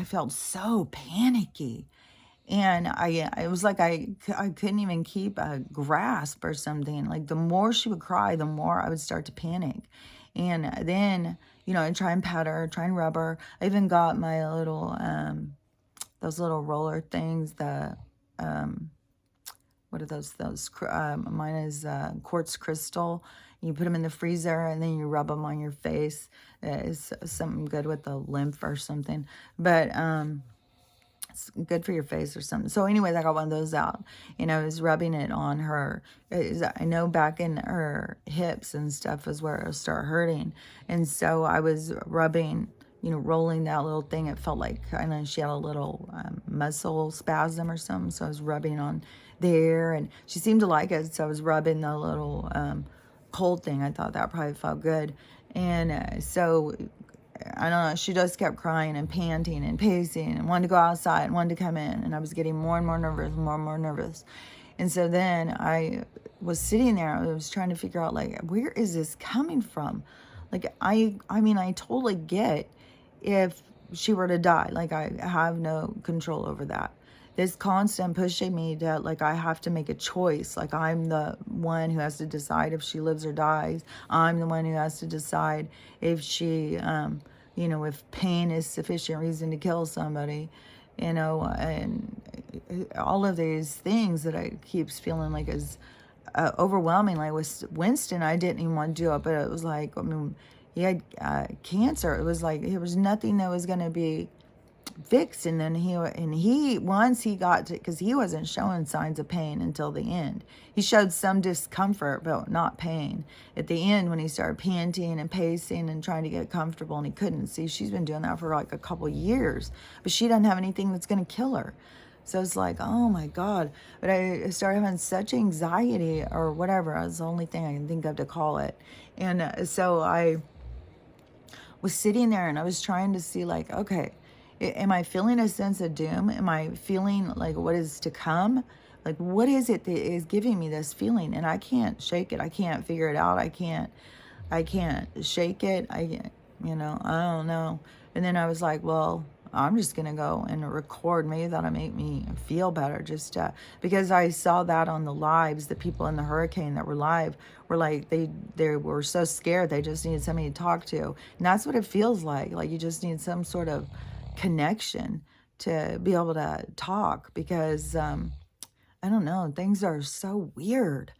felt so panicky. And it was like I couldn't even keep a grasp or something. Like the more she would cry, the more I would start to panic. And then, I'd try and pat her, try and rub her. I even got my little, those little roller things, what are those? Mine is quartz crystal. You put them in the freezer and then you rub them on your face. It's something good with the lymph or something. But, it's good for your face or something. So anyways, I got one of those out and I was rubbing it on her. I know back in her hips and stuff is where it'll start hurting. And so I was rubbing, rolling that little thing. It felt like she had a little muscle spasm or something. So I was rubbing on there and she seemed to like it. So I was rubbing the little cold thing. I thought that probably felt good. And so I don't know, she just kept crying and panting and pacing and wanted to go outside and wanted to come in. And I was getting more and more nervous, more and more nervous. And so then I was sitting there, I was trying to figure out, like, where is this coming from? Like, I mean, I totally get if she were to die. Like, I have no control over that. This constant pushing me to, like, I have to make a choice. Like, I'm the one who has to decide if she lives or dies. I'm the one who has to decide if she, if pain is sufficient reason to kill somebody, and all of these things that I keep feeling like is overwhelming. Like with Winston, I didn't even want to do it, but it was like, he had cancer. It was like, there was nothing that was going to be fixed. And then once he got to, because he wasn't showing signs of pain until the end. He showed some discomfort, but not pain. At the end, when he started panting and pacing and trying to get comfortable, and he couldn't see, she's been doing that for like a couple years, but she doesn't have anything that's going to kill her. So it's like, oh my God. But I started having such anxiety or whatever. That's the only thing I can think of to call it. And so I was sitting there and I was trying to see, like, okay, am I feeling a sense of doom? Am I feeling like what is to come? Like, what is it that is giving me this feeling? And I can't shake it. I can't figure it out. I can't shake it. I don't know. And then I was like, well, I'm just going to go and record. Maybe that'll make me feel better. Just because I saw that on the lives, the people in the hurricane that were live were like, they were so scared. They just needed somebody to talk to. And that's what it feels like. Like you just need some sort of connection to be able to talk, because I don't know, things are so weird.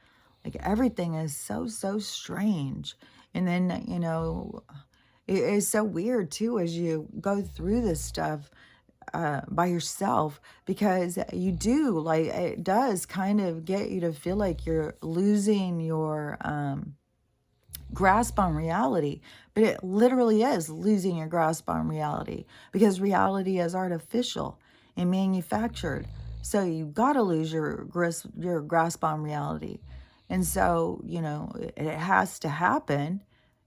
Like everything is so strange. And then it is so weird too as you go through this stuff by yourself, because you do, like, it does kind of get you to feel like you're losing your grasp on reality. But it literally is losing your grasp on reality, because reality is artificial and manufactured. So you got to lose your grasp on reality. And so, it has to happen,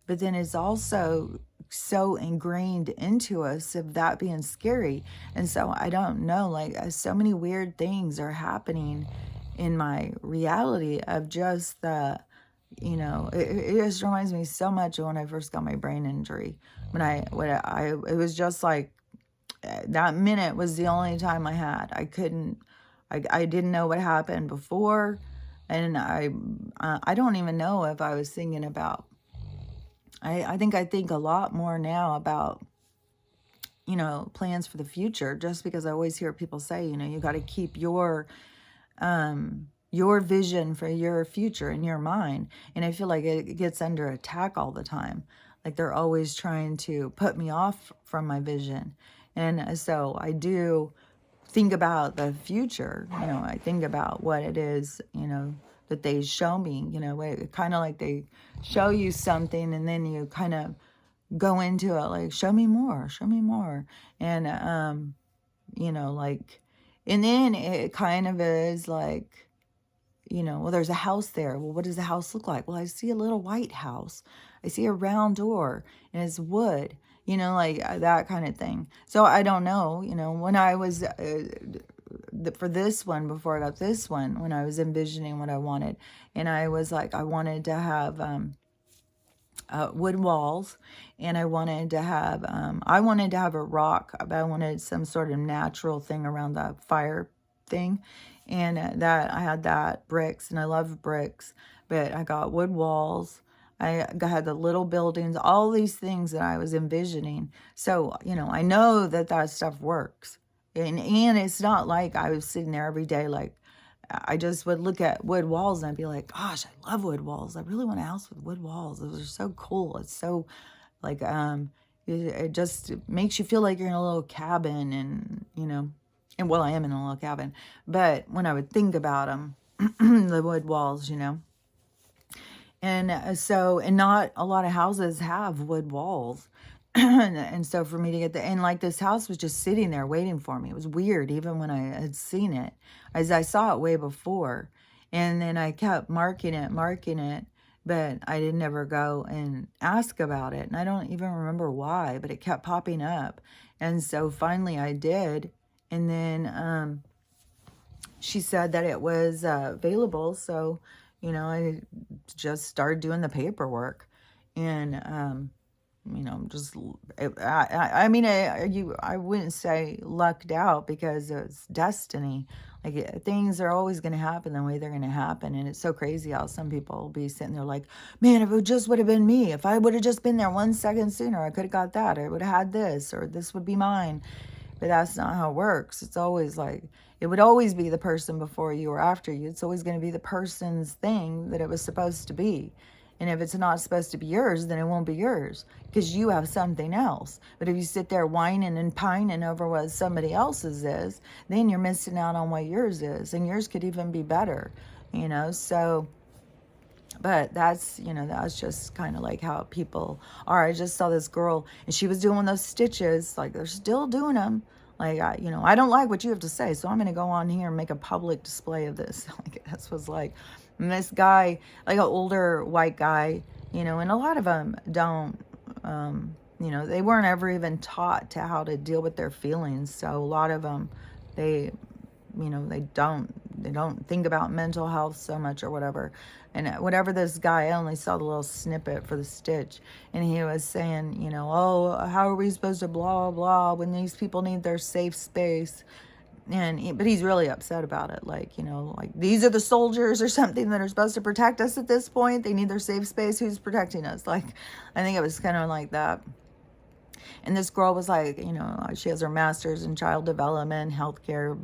but then it's also so ingrained into us of that being scary. And so I don't know, like, so many weird things are happening in my reality of just the, it just reminds me so much of when I first got my brain injury. It was just like that minute was the only time I had. I didn't know what happened before. And I don't even know if I was thinking about, I think a lot more now about, plans for the future, just because I always hear people say, you got to keep your vision for your future in your mind. And I feel like it gets under attack all the time. Like they're always trying to put me off from my vision. And so I do think about the future. I think about what it is, that they show me, kind of like they show you something and then you kind of go into it like, show me more. And, like, And then it kind of is like, you know, well, there's a house there. Well, what does the house look like? Well, I see a little white house. I see a round door and it's wood, you know, like that kind of thing. So I don't know, you know, when I was, for this one, before I got this one, when I was envisioning what I wanted, and I was like, I wanted to have, wood walls, and I wanted to have a rock, but I wanted some sort of natural thing around the fire thing, and that I had that bricks, and I love bricks, but I got wood walls. Had the little buildings, all these things that I was envisioning. So, you know, I know that that stuff works. And it's not like I was sitting there every day like, I just would look at wood walls and I'd be like, gosh, I love wood walls. I really want a house with wood walls. Those are so cool. It's so like, it just makes you feel like you're in a little cabin, and, you know, and well, I am in a little cabin, but when I would think about them, the wood walls, you know, and so, and not a lot of houses have wood walls. And so for me to get and like this house was just sitting there waiting for me. It was weird, even when I had seen it, as I saw it way before. And then I kept marking it, but I didn't ever go and ask about it. And I don't even remember why, but it kept popping up. And so finally I did. And then she said that it was available. So, you know, I just started doing the paperwork. And you know, just, I mean, I wouldn't say lucked out, because it's destiny. Like, things are always going to happen the way they're going to happen. And it's so crazy how some people will be sitting there like, man, if it just would have been me, if I would have just been there 1 second sooner, I could have got that, or I would have had this, or this would be mine. But that's not how it works. It's always like, it would always be the person before you or after you. It's always going to be the person's thing that it was supposed to be. And if it's not supposed to be yours, then it won't be yours, because you have something else. But if you sit there whining and pining over what somebody else's is, then you're missing out on what yours is. And yours could even be better, you know. So, but that's, you know, that's just kind of like how people are. I just saw this girl, and she was doing those stitches. Like, they're still doing them. Like, you know, I don't like what you have to say, so I'm going to go on here and make a public display of this. Like, that's what's like. And this guy, like an older white guy, you know, and a lot of them don't, you know, they weren't ever even taught to how to deal with their feelings. So a lot of them, they, you know, they don't think about mental health so much or whatever. And whatever this guy, I only saw the little snippet for the stitch, and he was saying, you know, oh, how are we supposed to blah, blah, when these people need their safe space? But he's really upset about it. Like, you know, like, these are the soldiers or something that are supposed to protect us at this point. They need their safe space. Who's protecting us? Like, I think it was kind of like that. And this girl was like, you know, she has her master's in child development, healthcare,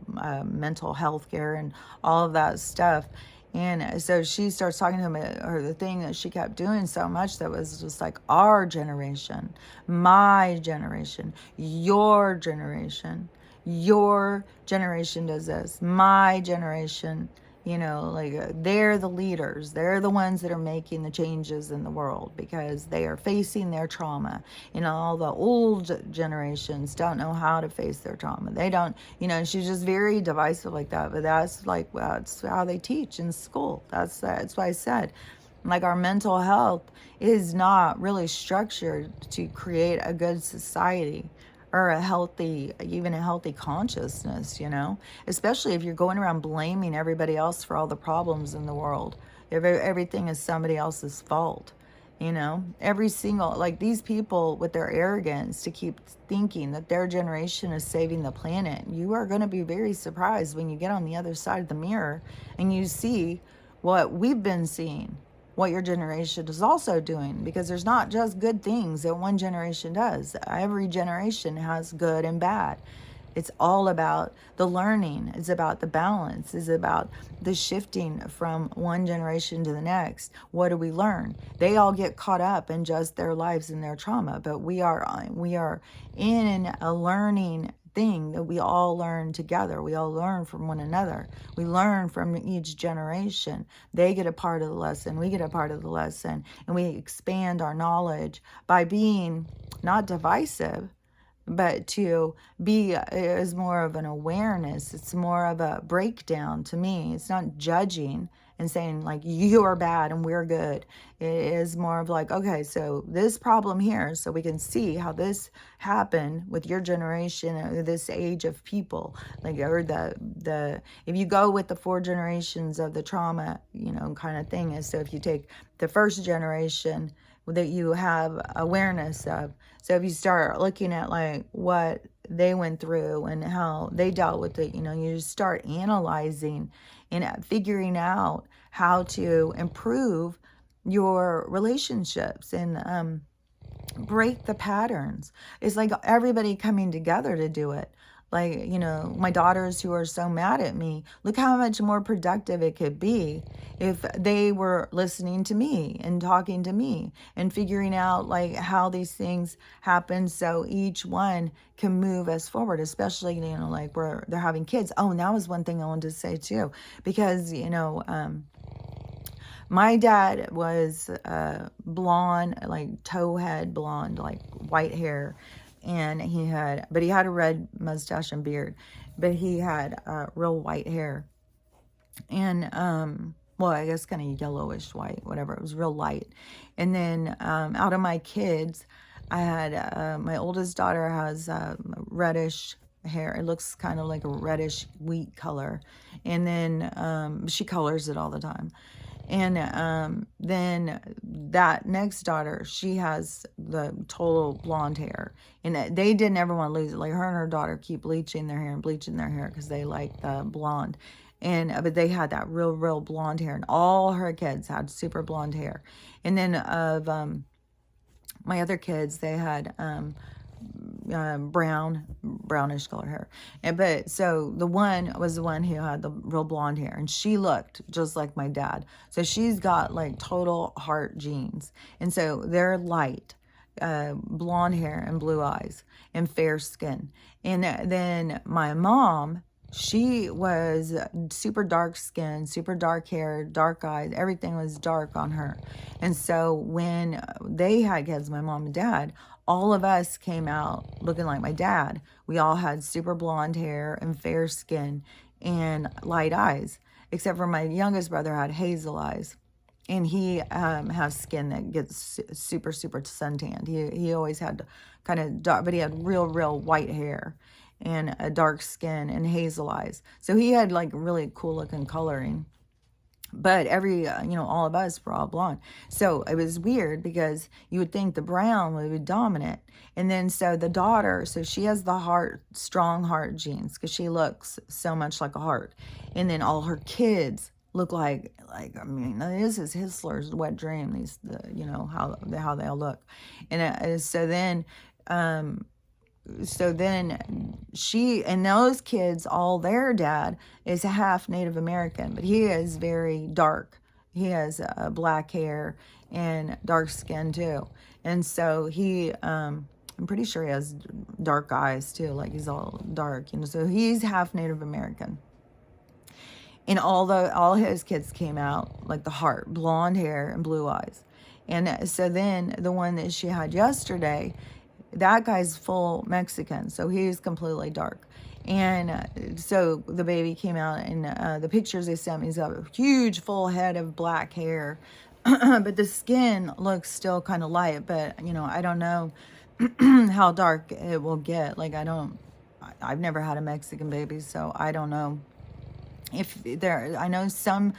mental health care, and all of that stuff. And so she starts talking to him, or the thing that she kept doing so much that was just like, our generation, my generation, your generation. Your generation does this. My generation, you know, like, they're the leaders. They're the ones that are making the changes in the world, because they are facing their trauma. You know, all the old generations don't know how to face their trauma. They don't, you know, she's just very divisive like that. But that's like, that's how they teach in school. That's why I said, like, our mental health is not really structured to create a good society, or even a healthy consciousness, you know, especially if you're going around blaming everybody else for all the problems in the world. Everything is somebody else's fault, you know, every single, like, these people with their arrogance to keep thinking that their generation is saving the planet. You are going to be very surprised when you get on the other side of the mirror and you see what we've been seeing, what your generation is also doing, because there's not just good things that one generation does. Every generation has good and bad. It's all about the learning. It's about the balance. It's about the shifting from one generation to the next. What do we learn? They all get caught up in just their lives and their trauma, but we are in a learning thing that we all learn together. We all learn from one another. We learn from each generation. They get a part of the lesson. We get a part of the lesson. And we expand our knowledge by being not divisive, but to be is more of an awareness. It's more of a breakdown to me. It's not judging and saying like you are bad and we're good. It is more of like, okay, so this problem here, so we can see how this happened with your generation, this age of people, like, or the if you go with the 4 generations of the trauma, kind of thing, is, so if you take the first generation that you have awareness of, so if you start looking at like what they went through and how they dealt with it, you just start analyzing and figuring out how to improve your relationships and break the patterns. It's like everybody coming together to do it. Like, my daughters who are so mad at me, look how much more productive it could be if they were listening to me and talking to me and figuring out like how these things happen so each one can move us forward, especially, like where they're having kids. Oh, and that was one thing I wanted to say too, because, my dad was blonde, like towhead blonde, like white hair. And he had a red mustache and beard, but he had real white hair. And, well, I guess kind of yellowish white, whatever. It was real light. And then out of my kids, I had my oldest daughter has reddish hair. It looks kind of like a reddish wheat color. And then she colors it all the time. And then that next daughter, she has the total blonde hair. And they didn't ever want to lose it. Like her and her daughter keep bleaching their hair and bleaching their hair because they like the blonde. But they had that real blonde hair. And all her kids had super blonde hair. And then of my other kids, they had brownish color hair. But so the one was the one who had the real blonde hair, and she looked just like my dad. So she's got like total Hart genes, and so they're light, blonde hair and blue eyes and fair skin. And then my mom, she was super dark skin, super dark hair, dark eyes. Everything was dark on her. And so when they had kids, my mom and dad, all of us came out looking like my dad. We all had super blonde hair and fair skin and light eyes, except for my youngest brother had hazel eyes. And he has skin that gets super suntanned. He always had kind of dark, but he had real white hair and a dark skin and hazel eyes. So he had like really cool looking coloring. But all of us were all blonde. So it was weird because you would think the brown would be dominant. And then so the daughter, so she has the strong Hart genes because she looks so much like a Hart. And then all her kids look like this is Hitler's wet dream. These, how they all look. And so then she and those kids, all their dad is half Native American, but he is very dark. He has black hair and dark skin too. And so I'm pretty sure he has dark eyes too, like he's all dark, so he's half Native American. And all his kids came out like the Hart, blonde hair and blue eyes. And so then the one that she had yesterday, that guy's full Mexican, so he's completely dark. And so the baby came out, and the pictures they sent me, he's got a huge full head of black hair, but the skin looks still kind of light. But I don't know how dark it will get. Like I've never had a Mexican baby, so I don't know if I know some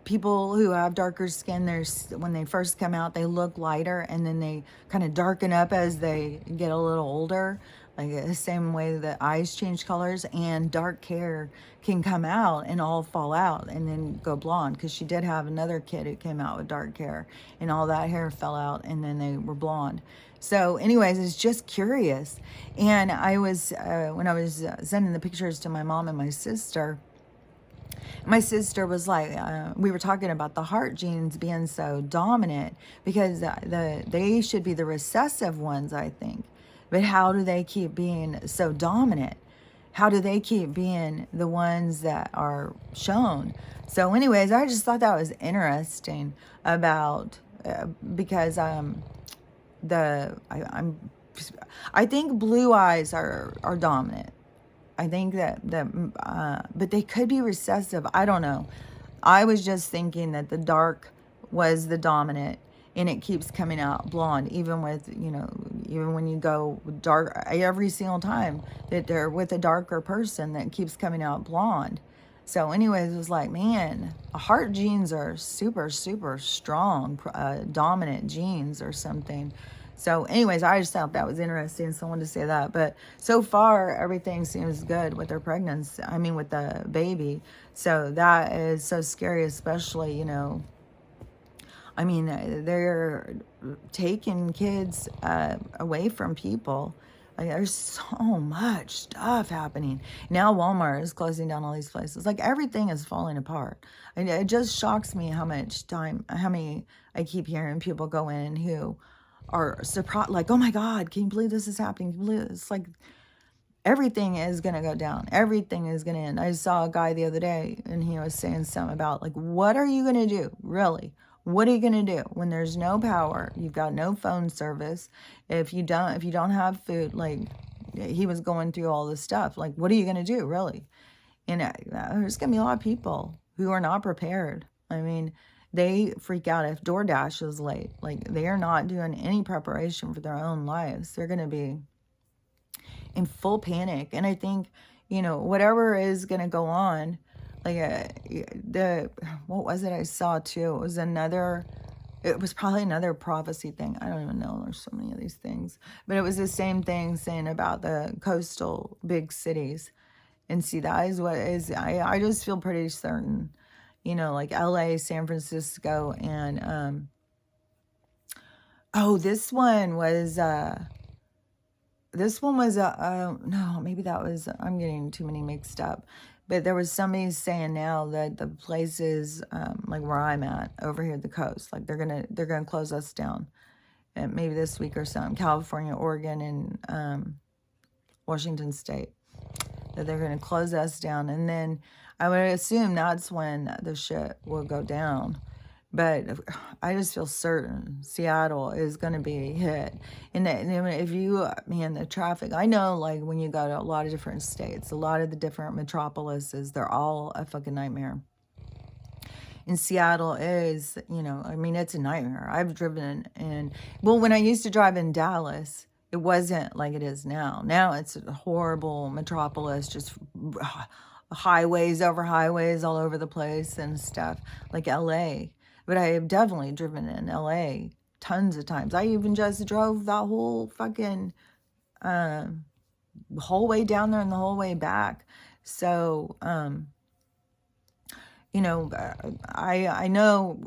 people who have darker skin, when they first come out, they look lighter, and then they kind of darken up as they get a little older, like the same way that eyes change colors. And dark hair can come out and all fall out and then go blonde, because she did have another kid who came out with dark hair, and all that hair fell out and then they were blonde. So anyways, it's just curious. And I was when I was sending the pictures to my mom and my sister was like, we were talking about the Hart genes being so dominant because they should be the recessive ones, I think. But how do they keep being so dominant? How do they keep being the ones that are shown? So anyways, I just thought that was interesting about because I'm I think blue eyes are dominant. I think but they could be recessive. I don't know. I was just thinking that the dark was the dominant, and it keeps coming out blonde, even with, even when you go dark, every single time that they're with a darker person, that keeps coming out blonde. So anyways, it was like, man, heart genes are super, super strong, dominant genes or something. So anyways, I just thought that was interesting, so I wanted to say that. But so far, everything seems good with their pregnancy. I mean, with the baby. So that is so scary, especially, I mean, they're taking kids away from people. Like, there's so much stuff happening. Now Walmart is closing down all these places. Like, everything is falling apart. And it just shocks me how many I keep hearing people go in who are surprised, like, oh my God, can you believe this is happening? Can you believe it's like everything is going to go down. Everything is going to end. I saw a guy the other day, and he was saying something about, like, what are you going to do? Really? What are you going to do when there's no power? You've got no phone service. If you don't have food, like, he was going through all this stuff. Like, what are you going to do, really? And there's going to be a lot of people who are not prepared. I mean, they freak out if DoorDash is late. Like, they are not doing any preparation for their own lives. They're going to be in full panic. And I think, whatever is going to go on, like, what was it I saw too? It was probably another prophecy thing. I don't even know. There's so many of these things. But it was the same thing saying about the coastal big cities. And see, that is what is, I just feel pretty certain, like LA, San Francisco, and, this one was, no, maybe that was, I'm getting too many mixed up. But there was somebody saying now that the places, like where I'm at, over here at the coast, like they're gonna close us down, and maybe this week or something. California, Oregon, and Washington State, that they're gonna close us down, and then I would assume that's when the shit will go down. But I just feel certain Seattle is going to be hit. And if the traffic, I know, like, when you go to a lot of different states, a lot of the different metropolises, they're all a fucking nightmare. And Seattle is, it's a nightmare. I've driven when I used to drive in Dallas, it wasn't like it is now. Now it's a horrible metropolis, just highways over highways all over the place and stuff, like LA. But I have definitely driven in LA tons of times. I even just drove that whole fucking whole way down there and the whole way back. So, I know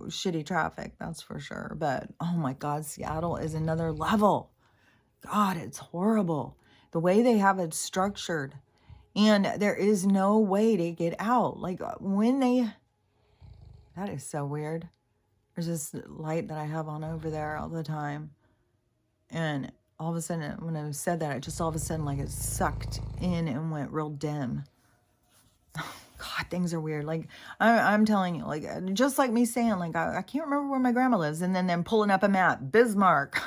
shitty traffic, that's for sure. But, oh my God, Seattle is another level. God, it's horrible. The way they have it structured. And there is no way to get out. Like, that is so weird. There's this light that I have on over there all the time. And all of a sudden, when I said that, it just all of a sudden, like, it sucked in and went real dim. God, things are weird. Like, I'm telling you, like, just like me saying, like, I can't remember where my grandma lives. And then them pulling up a map, Bismarck,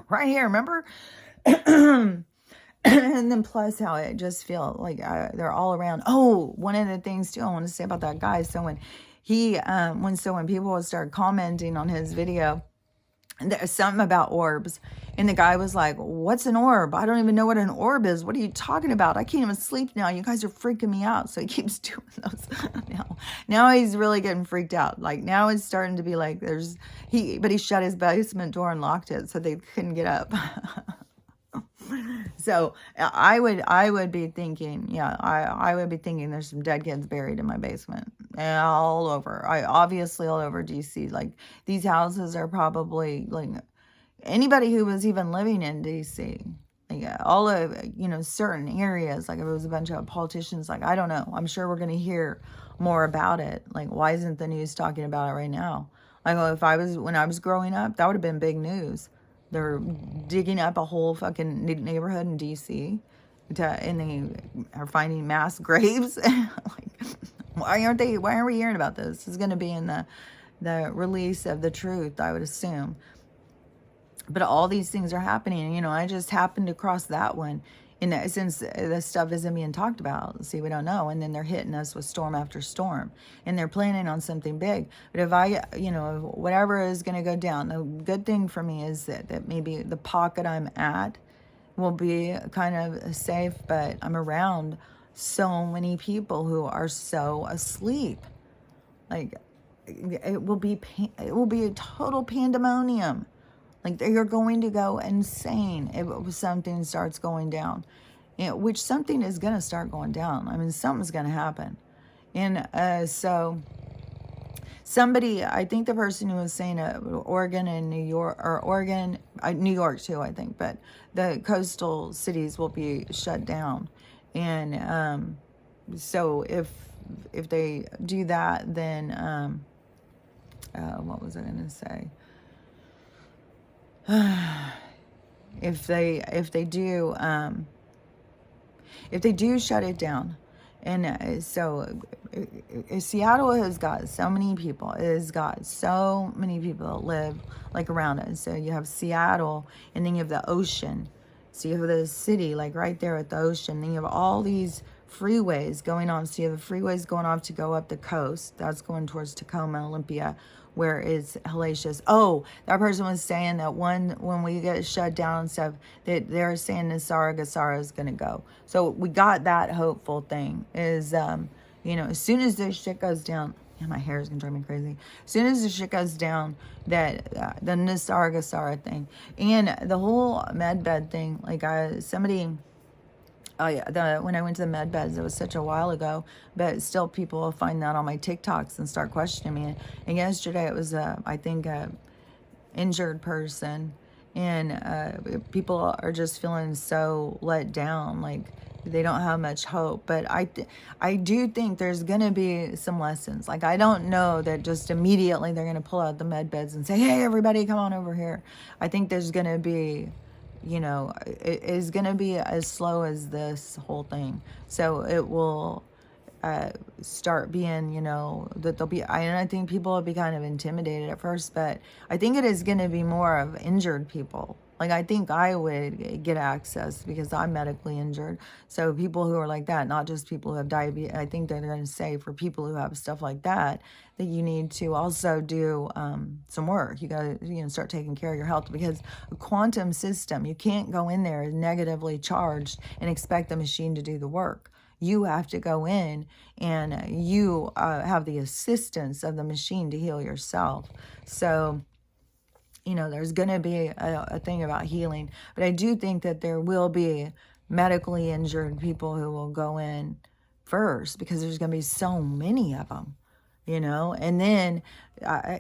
right here, remember? And then plus how it just feel like they're all around. Oh, one of the things, too, I want to say about that guy. So when when people started commenting on his video, there's something about orbs, and the guy was like, what's an orb? I don't even know what an orb is. What are you talking about? I can't even sleep now. You guys are freaking me out. So he keeps doing those. Now he's really getting freaked out. Like, now it's starting to be like but he shut his basement door and locked it so they couldn't get up. So I would be thinking, I would be thinking there's some dead kids buried in my basement, all over. Obviously all over DC. Like, these houses are probably, like, anybody who was even living in DC, like, all of, certain areas, like, if it was a bunch of politicians, like, I don't know. I'm sure we're going to hear more about it. Like, why isn't the news talking about it right now? Like, when I was growing up, that would have been big news. They're digging up a whole fucking neighborhood in DC, and they are finding mass graves. Like, why aren't we hearing about this? This is going to be in the release of the truth, I would assume. But all these things are happening. You know, I just happened to cross that one. And since this stuff isn't being talked about, see, we don't know. And then they're hitting us with storm after storm. And they're planning on something big. But if I, you know, whatever is going to go down, the good thing for me is that maybe the pocket I'm at will be kind of safe. But I'm around so many people who are so asleep. Like, it will be a total pandemonium. Like, you're going to go insane if something starts going down, you know, which something is going to start going down. I mean, something's going to happen. And so somebody, I think the person who was saying Oregon and New York, or Oregon, New York too, I think, but the coastal cities will be shut down. And so if they do that, then what was I going to say? If they do shut it down, and so Seattle has got so many people. It has got so many people that live like around it. So you have Seattle, and then you have the ocean. So you have the city like right there at the ocean. Then you have all these freeways going on. So you have the freeways going off to go up the coast. That's going towards Tacoma, Olympia, where it's hellacious. Oh, that person was saying that when we get shut down and stuff, that they're saying the Sargasara is going to go. So we got that hopeful thing is, you know, as soon as this shit goes down, yeah, my hair is going to drive me crazy. As soon as this shit goes down, that the Nisargasara thing and the whole med bed thing, like somebody... Oh yeah, when I went to the med beds, it was such a while ago, but still people will find that on my TikToks and start questioning me. And yesterday it was, I think, injured person, and people are just feeling so let down, like they don't have much hope. But I do think there's gonna be some lessons. Like, I don't know that just immediately they're gonna pull out the med beds and say, hey, everybody come on over here. I think there's gonna be, you know, it is going to be as slow as this whole thing. So it will start being, you know, that there'll be, I think people will be kind of intimidated at first, but I think it is going to be more of injured people. Like, I think I would get access because I'm medically injured. So people who are like that, not just people who have diabetes, I think they're going to say for people who have stuff like that, that you need to also do some work. You got to, you know, start taking care of your health, because a quantum system, you can't go in there negatively charged and expect the machine to do the work. You have to go in and you have the assistance of the machine to heal yourself. So, you know, there's going to be a thing about healing. But I do think that there will be medically injured people who will go in first, because there's going to be so many of them, you know. And then,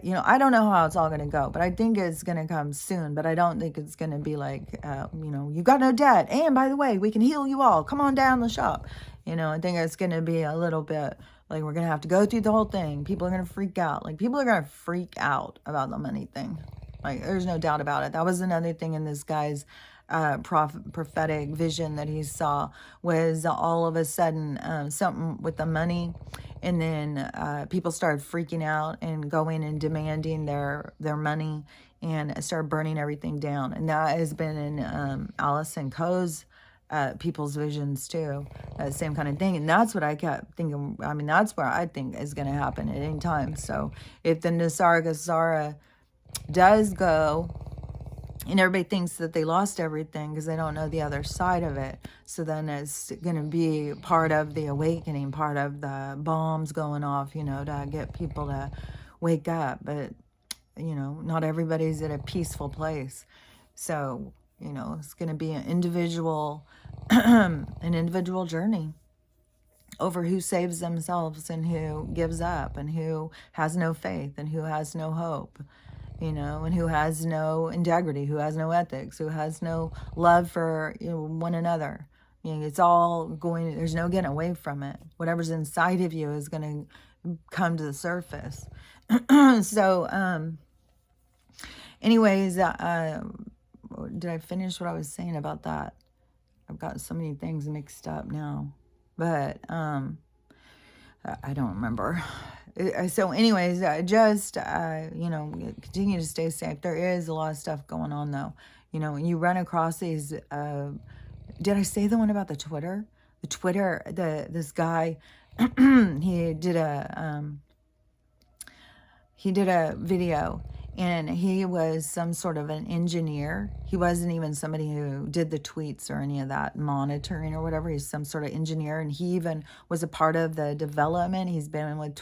you know, I don't know how it's all going to go, but I think it's going to come soon. But I don't think it's going to be like, you know, you got no debt. And by the way, we can heal you all. Come on down the shop. You know, I think it's going to be a little bit like we're going to have to go through the whole thing. People are going to freak out. Like, people are going to freak out about the money thing. Like, there's no doubt about it. That was another thing in this guy's prophetic vision that he saw, was all of a sudden something with the money. And then people started freaking out and going and demanding their money, and started burning everything down. And that has been in Allison Coe's people's visions too. Same kind of thing. And that's what I kept thinking. I mean, that's where I think is going to happen at any time. So if the Nisargasara does go, and everybody thinks that they lost everything because they don't know the other side of it, so then it's going to be part of the awakening, part of the bombs going off, you know, to get people to wake up. But, you know, not everybody's at a peaceful place. So, you know, it's going to be an individual journey over who saves themselves and who gives up and who has no faith and who has no hope, you know, and who has no integrity, who has no ethics, who has no love for, you know, one another. You know, it's all going, there's no getting away from it. Whatever's inside of you is going to come to the surface. So, anyways, did I finish what I was saying about that? I've got so many things mixed up now, but I don't remember. So anyways, just, continue to stay safe. There is a lot of stuff going on, though. When you run across these, did I say the one about the Twitter? The Twitter, this guy, he did a video, and he was some sort of an engineer. He wasn't even somebody who did the tweets or any of that monitoring or whatever. He's some sort of engineer, and he even was a part of the development. He's been with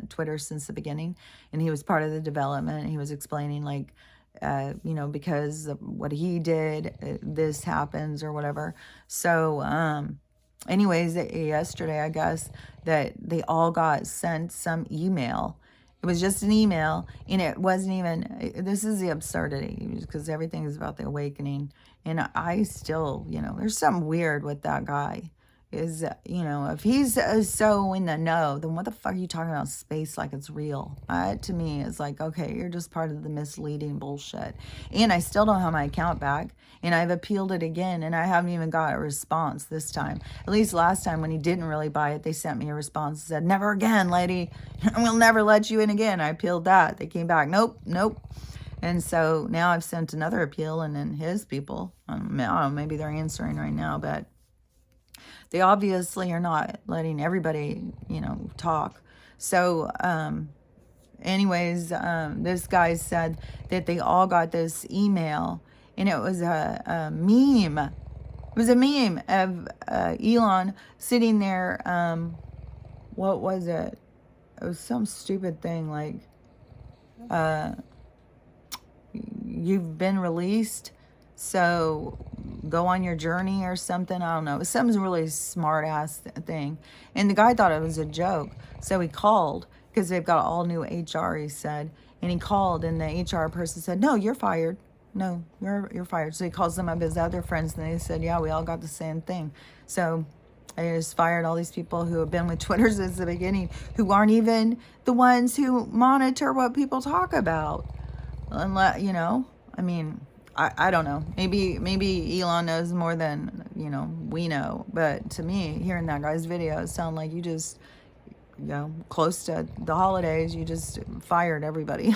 Twitter since the beginning, and he was part of the development. He was explaining, like, because of what he did, this happens or whatever. So, anyways, yesterday, I guess, that they all got sent some email. It was just an email, and it wasn't even, this is the absurdity, because everything is about the awakening. And I still, there's something weird with that guy. Is, if he's so in the know, then what the fuck are you talking about space like it's real? To me, it's like, okay, you're just part of the misleading bullshit. And I still don't have my account back, and I've appealed it again, and I haven't even got a response this time. At least last time when he didn't really buy it, they sent me a response that said, never again, lady. We'll never let you in again. I appealed that. They came back, nope. And so now I've sent another appeal, and then his people, I don't know, maybe they're answering right now, but they obviously are not letting everybody, talk. So, anyways, this guy said that they all got this email, and it was a meme. It was a meme of Elon sitting there. What was it? It was some stupid thing like, you've been released, so go on your journey or something. I don't know. It was some really smart ass thing. And the guy thought it was a joke. So he called, because they've got all new HR, he said. And he called, and the HR person said, no, you're fired. No, you're fired. So he calls some of his other friends, and they said, yeah, we all got the same thing. So I just fired all these people who have been with Twitter since the beginning, who aren't even the ones who monitor what people talk about. Unless, I mean, I don't know. Maybe Elon knows more than, we know. But to me, hearing that guy's video, it sounded like you just, close to the holidays, you just fired everybody.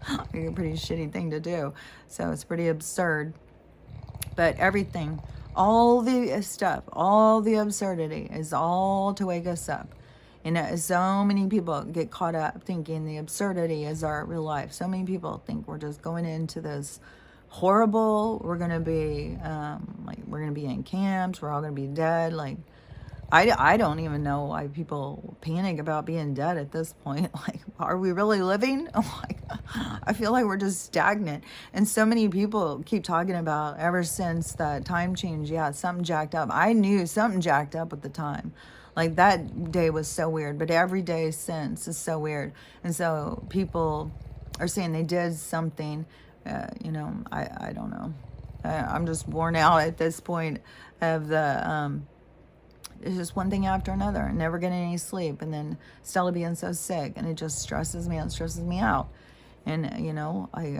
A pretty shitty thing to do. So it's pretty absurd. But everything, all the stuff, all the absurdity is all to wake us up. And so many people get caught up thinking the absurdity is our real life. So many people think we're just going into this horrible, we're going to be, we're going to be in camps, we're all going to be dead. Like, I don't even know why people panic about being dead at this point. Like, are we really living? I feel like we're just stagnant. And so many people keep talking about, ever since the time change, something jacked up. I knew something jacked up at the time. Like, that day was so weird, but every day since is so weird. And so people are saying they did something, I don't know. I'm just worn out at this point of the, it's just one thing after another, and never getting any sleep, and then Stella being so sick, and it just stresses me out. And, I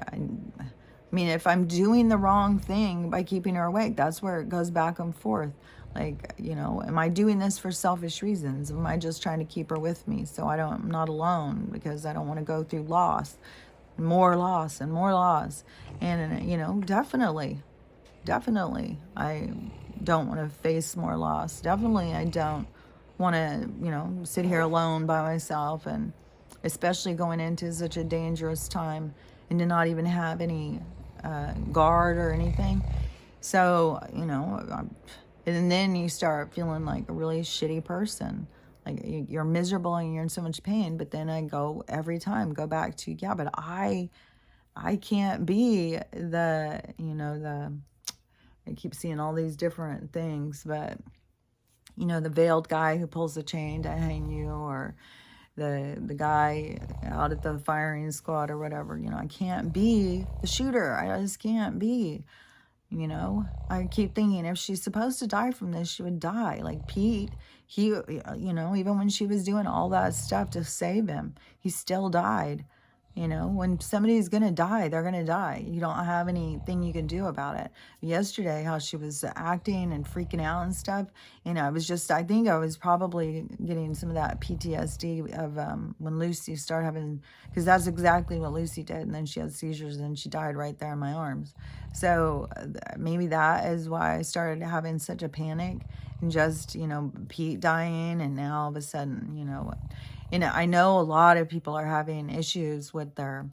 mean, if I'm doing the wrong thing by keeping her awake, that's where it goes back and forth. Like, am I doing this for selfish reasons? Am I just trying to keep her with me so I'm not alone, because I don't want to go through loss, more loss and more loss. And, definitely, I don't want to face more loss. Definitely, I don't want to, sit here alone by myself, and especially going into such a dangerous time and to not even have any guard or anything. So, and then you start feeling like a really shitty person. Like, you're miserable and you're in so much pain. But then I go every time, go back to, but I can't be the, I keep seeing all these different things, but, the veiled guy who pulls the chain to hang you, or the guy out at the firing squad or whatever, I can't be the shooter. I just can't be. I keep thinking, if she's supposed to die from this, she would die. Like Pete, he, even when she was doing all that stuff to save him, he still died. You know, when somebody's going to die, they're going to die. You don't have anything you can do about it. Yesterday, how she was acting and freaking out and stuff, you know, I think I was probably getting some of that PTSD of when Lucy started having, because that's exactly what Lucy did. And then she had seizures and she died right there in my arms. So maybe that is why I started having such a panic and just, you know, Pete dying. And now all of a sudden, I know a lot of people are having issues with their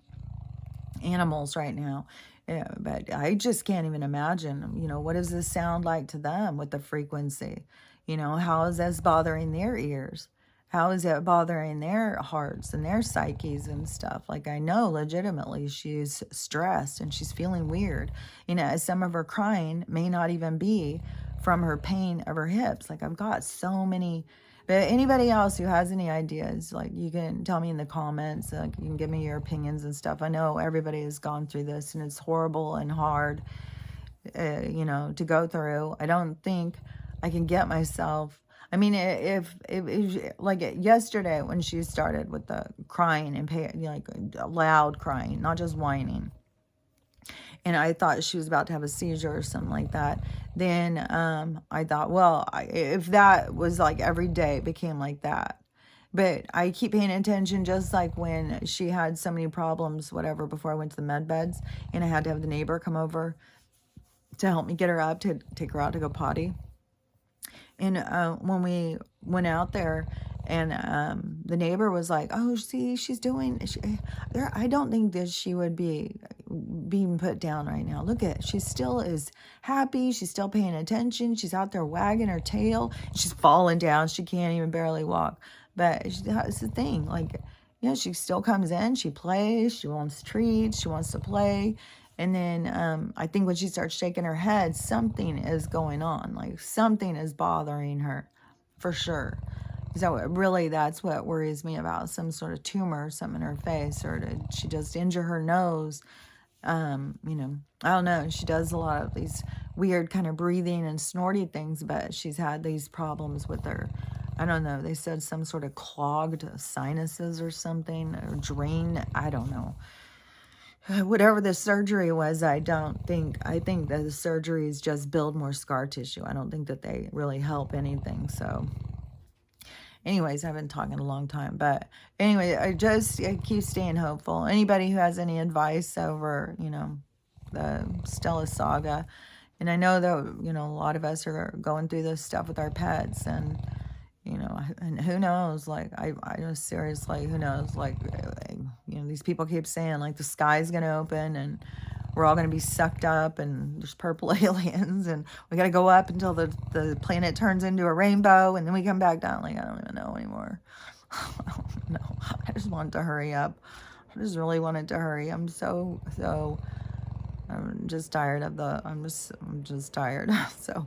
animals right now. Yeah, but I just can't even imagine, what does this sound like to them with the frequency? How is this bothering their ears? How is it bothering their hearts and their psyches and stuff? Like, I know legitimately she's stressed and she's feeling weird. Some of her crying may not even be from her pain of her hips. Like, I've got so many. But anybody else who has any ideas, like, you can tell me in the comments. Like, you can give me your opinions and stuff. I know everybody has gone through this, and it's horrible and hard, to go through. I don't think I can get myself. I mean, if like yesterday when she started with the crying and like loud crying, not just whining, and I thought she was about to have a seizure or something like that, then I thought, well, if that was like every day it became like that. But I keep paying attention, just like when she had so many problems, whatever, before I went to the med beds, and I had to have the neighbor come over to help me get her up, to take her out to go potty. And when we went out there, and the neighbor was like, oh, see, she's doing, I don't think that she would be being put down right now. Look at, she still is happy. She's still paying attention. She's out there wagging her tail. She's falling down. She can't even barely walk. But that's the thing. Like, she still comes in. She plays. She wants treats. She wants to play. And then I think when she starts shaking her head, something is going on. Like, something is bothering her, for sure. So really, that's what worries me about, some sort of tumor or something in her face, or did she just injure her nose? I don't know. She does a lot of these weird kind of breathing and snorty things, but she's had these problems with her, I don't know, they said some sort of clogged sinuses or something, or drain, I don't know. Whatever the surgery was, I think that the surgeries just build more scar tissue. I don't think that they really help anything. So anyways, I've been talking a long time, but anyway, I keep staying hopeful. Anybody who has any advice over, the Stella saga, and I know that, a lot of us are going through this stuff with our pets, and, and who knows, like, I just seriously, who knows, like, these people keep saying, like, the sky's going to open, and we're all going to be sucked up, and there's purple aliens, and we got to go up until the planet turns into a rainbow, and then we come back down. Like, I don't even know anymore. I don't know. I just want it to hurry up. I just really want it to hurry. I'm just tired of I'm just tired. So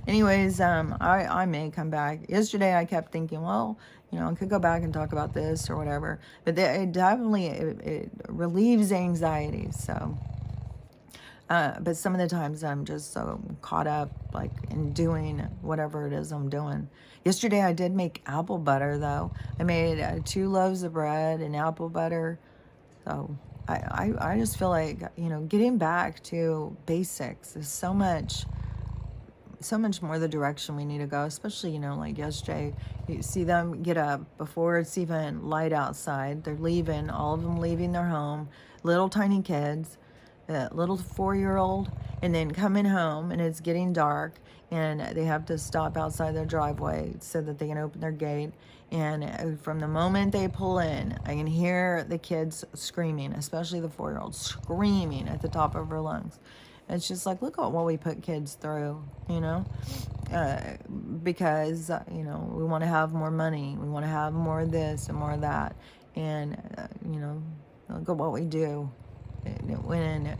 anyways, I may come back. Yesterday I kept thinking, well, I could go back and talk about this or whatever, but it definitely, it relieves anxiety. So but some of the times I'm just so caught up, like, in doing whatever it is I'm doing. Yesterday I did make apple butter, though. I made 2 loaves of bread and apple butter. So I just feel like, getting back to basics is so much more the direction we need to go, especially, like yesterday, you see them get up before it's even light outside. They're leaving, all of them leaving their home, little tiny kids, a little 4-year-old, and then coming home, and it's getting dark, and they have to stop outside their driveway so that they can open their gate. And from the moment they pull in, I can hear the kids screaming, especially the 4-year-old, screaming at the top of her lungs. It's just like, look at what we put kids through, because, we want to have more money. We want to have more of this and more of that. And, look at what we do. When,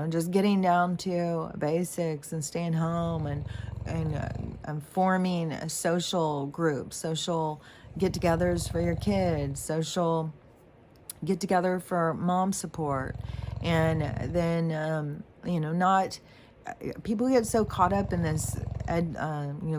just getting down to basics and staying home and forming a social group, social get-togethers for your kids, social get-together for mom support. And then, not, people get so caught up in this,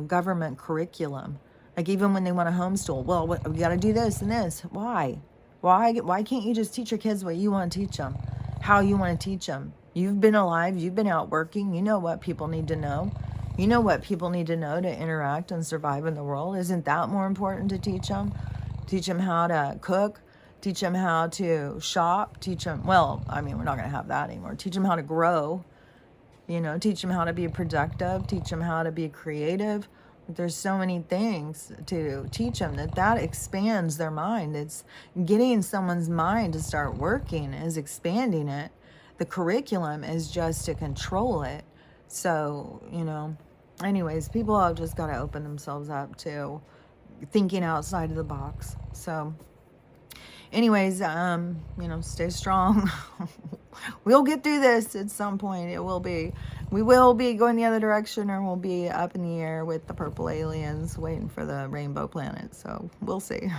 government curriculum. Like, even when they want to homeschool, well, we got to do this and this. Why? Why can't you just teach your kids what you want to teach them, how you want to teach them? You've been alive, you've been out working, you know what people need to know. You know what people need to know to interact and survive in the world. Isn't that more important to teach them? Teach them how to cook, teach them how to shop, teach them, well, I mean, we're not going to have that anymore. Teach them how to grow, teach them how to be productive, teach them how to be creative. There's so many things to teach them that expands their mind. It's getting someone's mind to start working is expanding it. The curriculum is just to control it. So, anyways, people have just got to open themselves up to thinking outside of the box. So, anyways, stay strong. We'll get through this at some point. We will be going the other direction, or we'll be up in the air with the purple aliens waiting for the rainbow planet. So we'll see.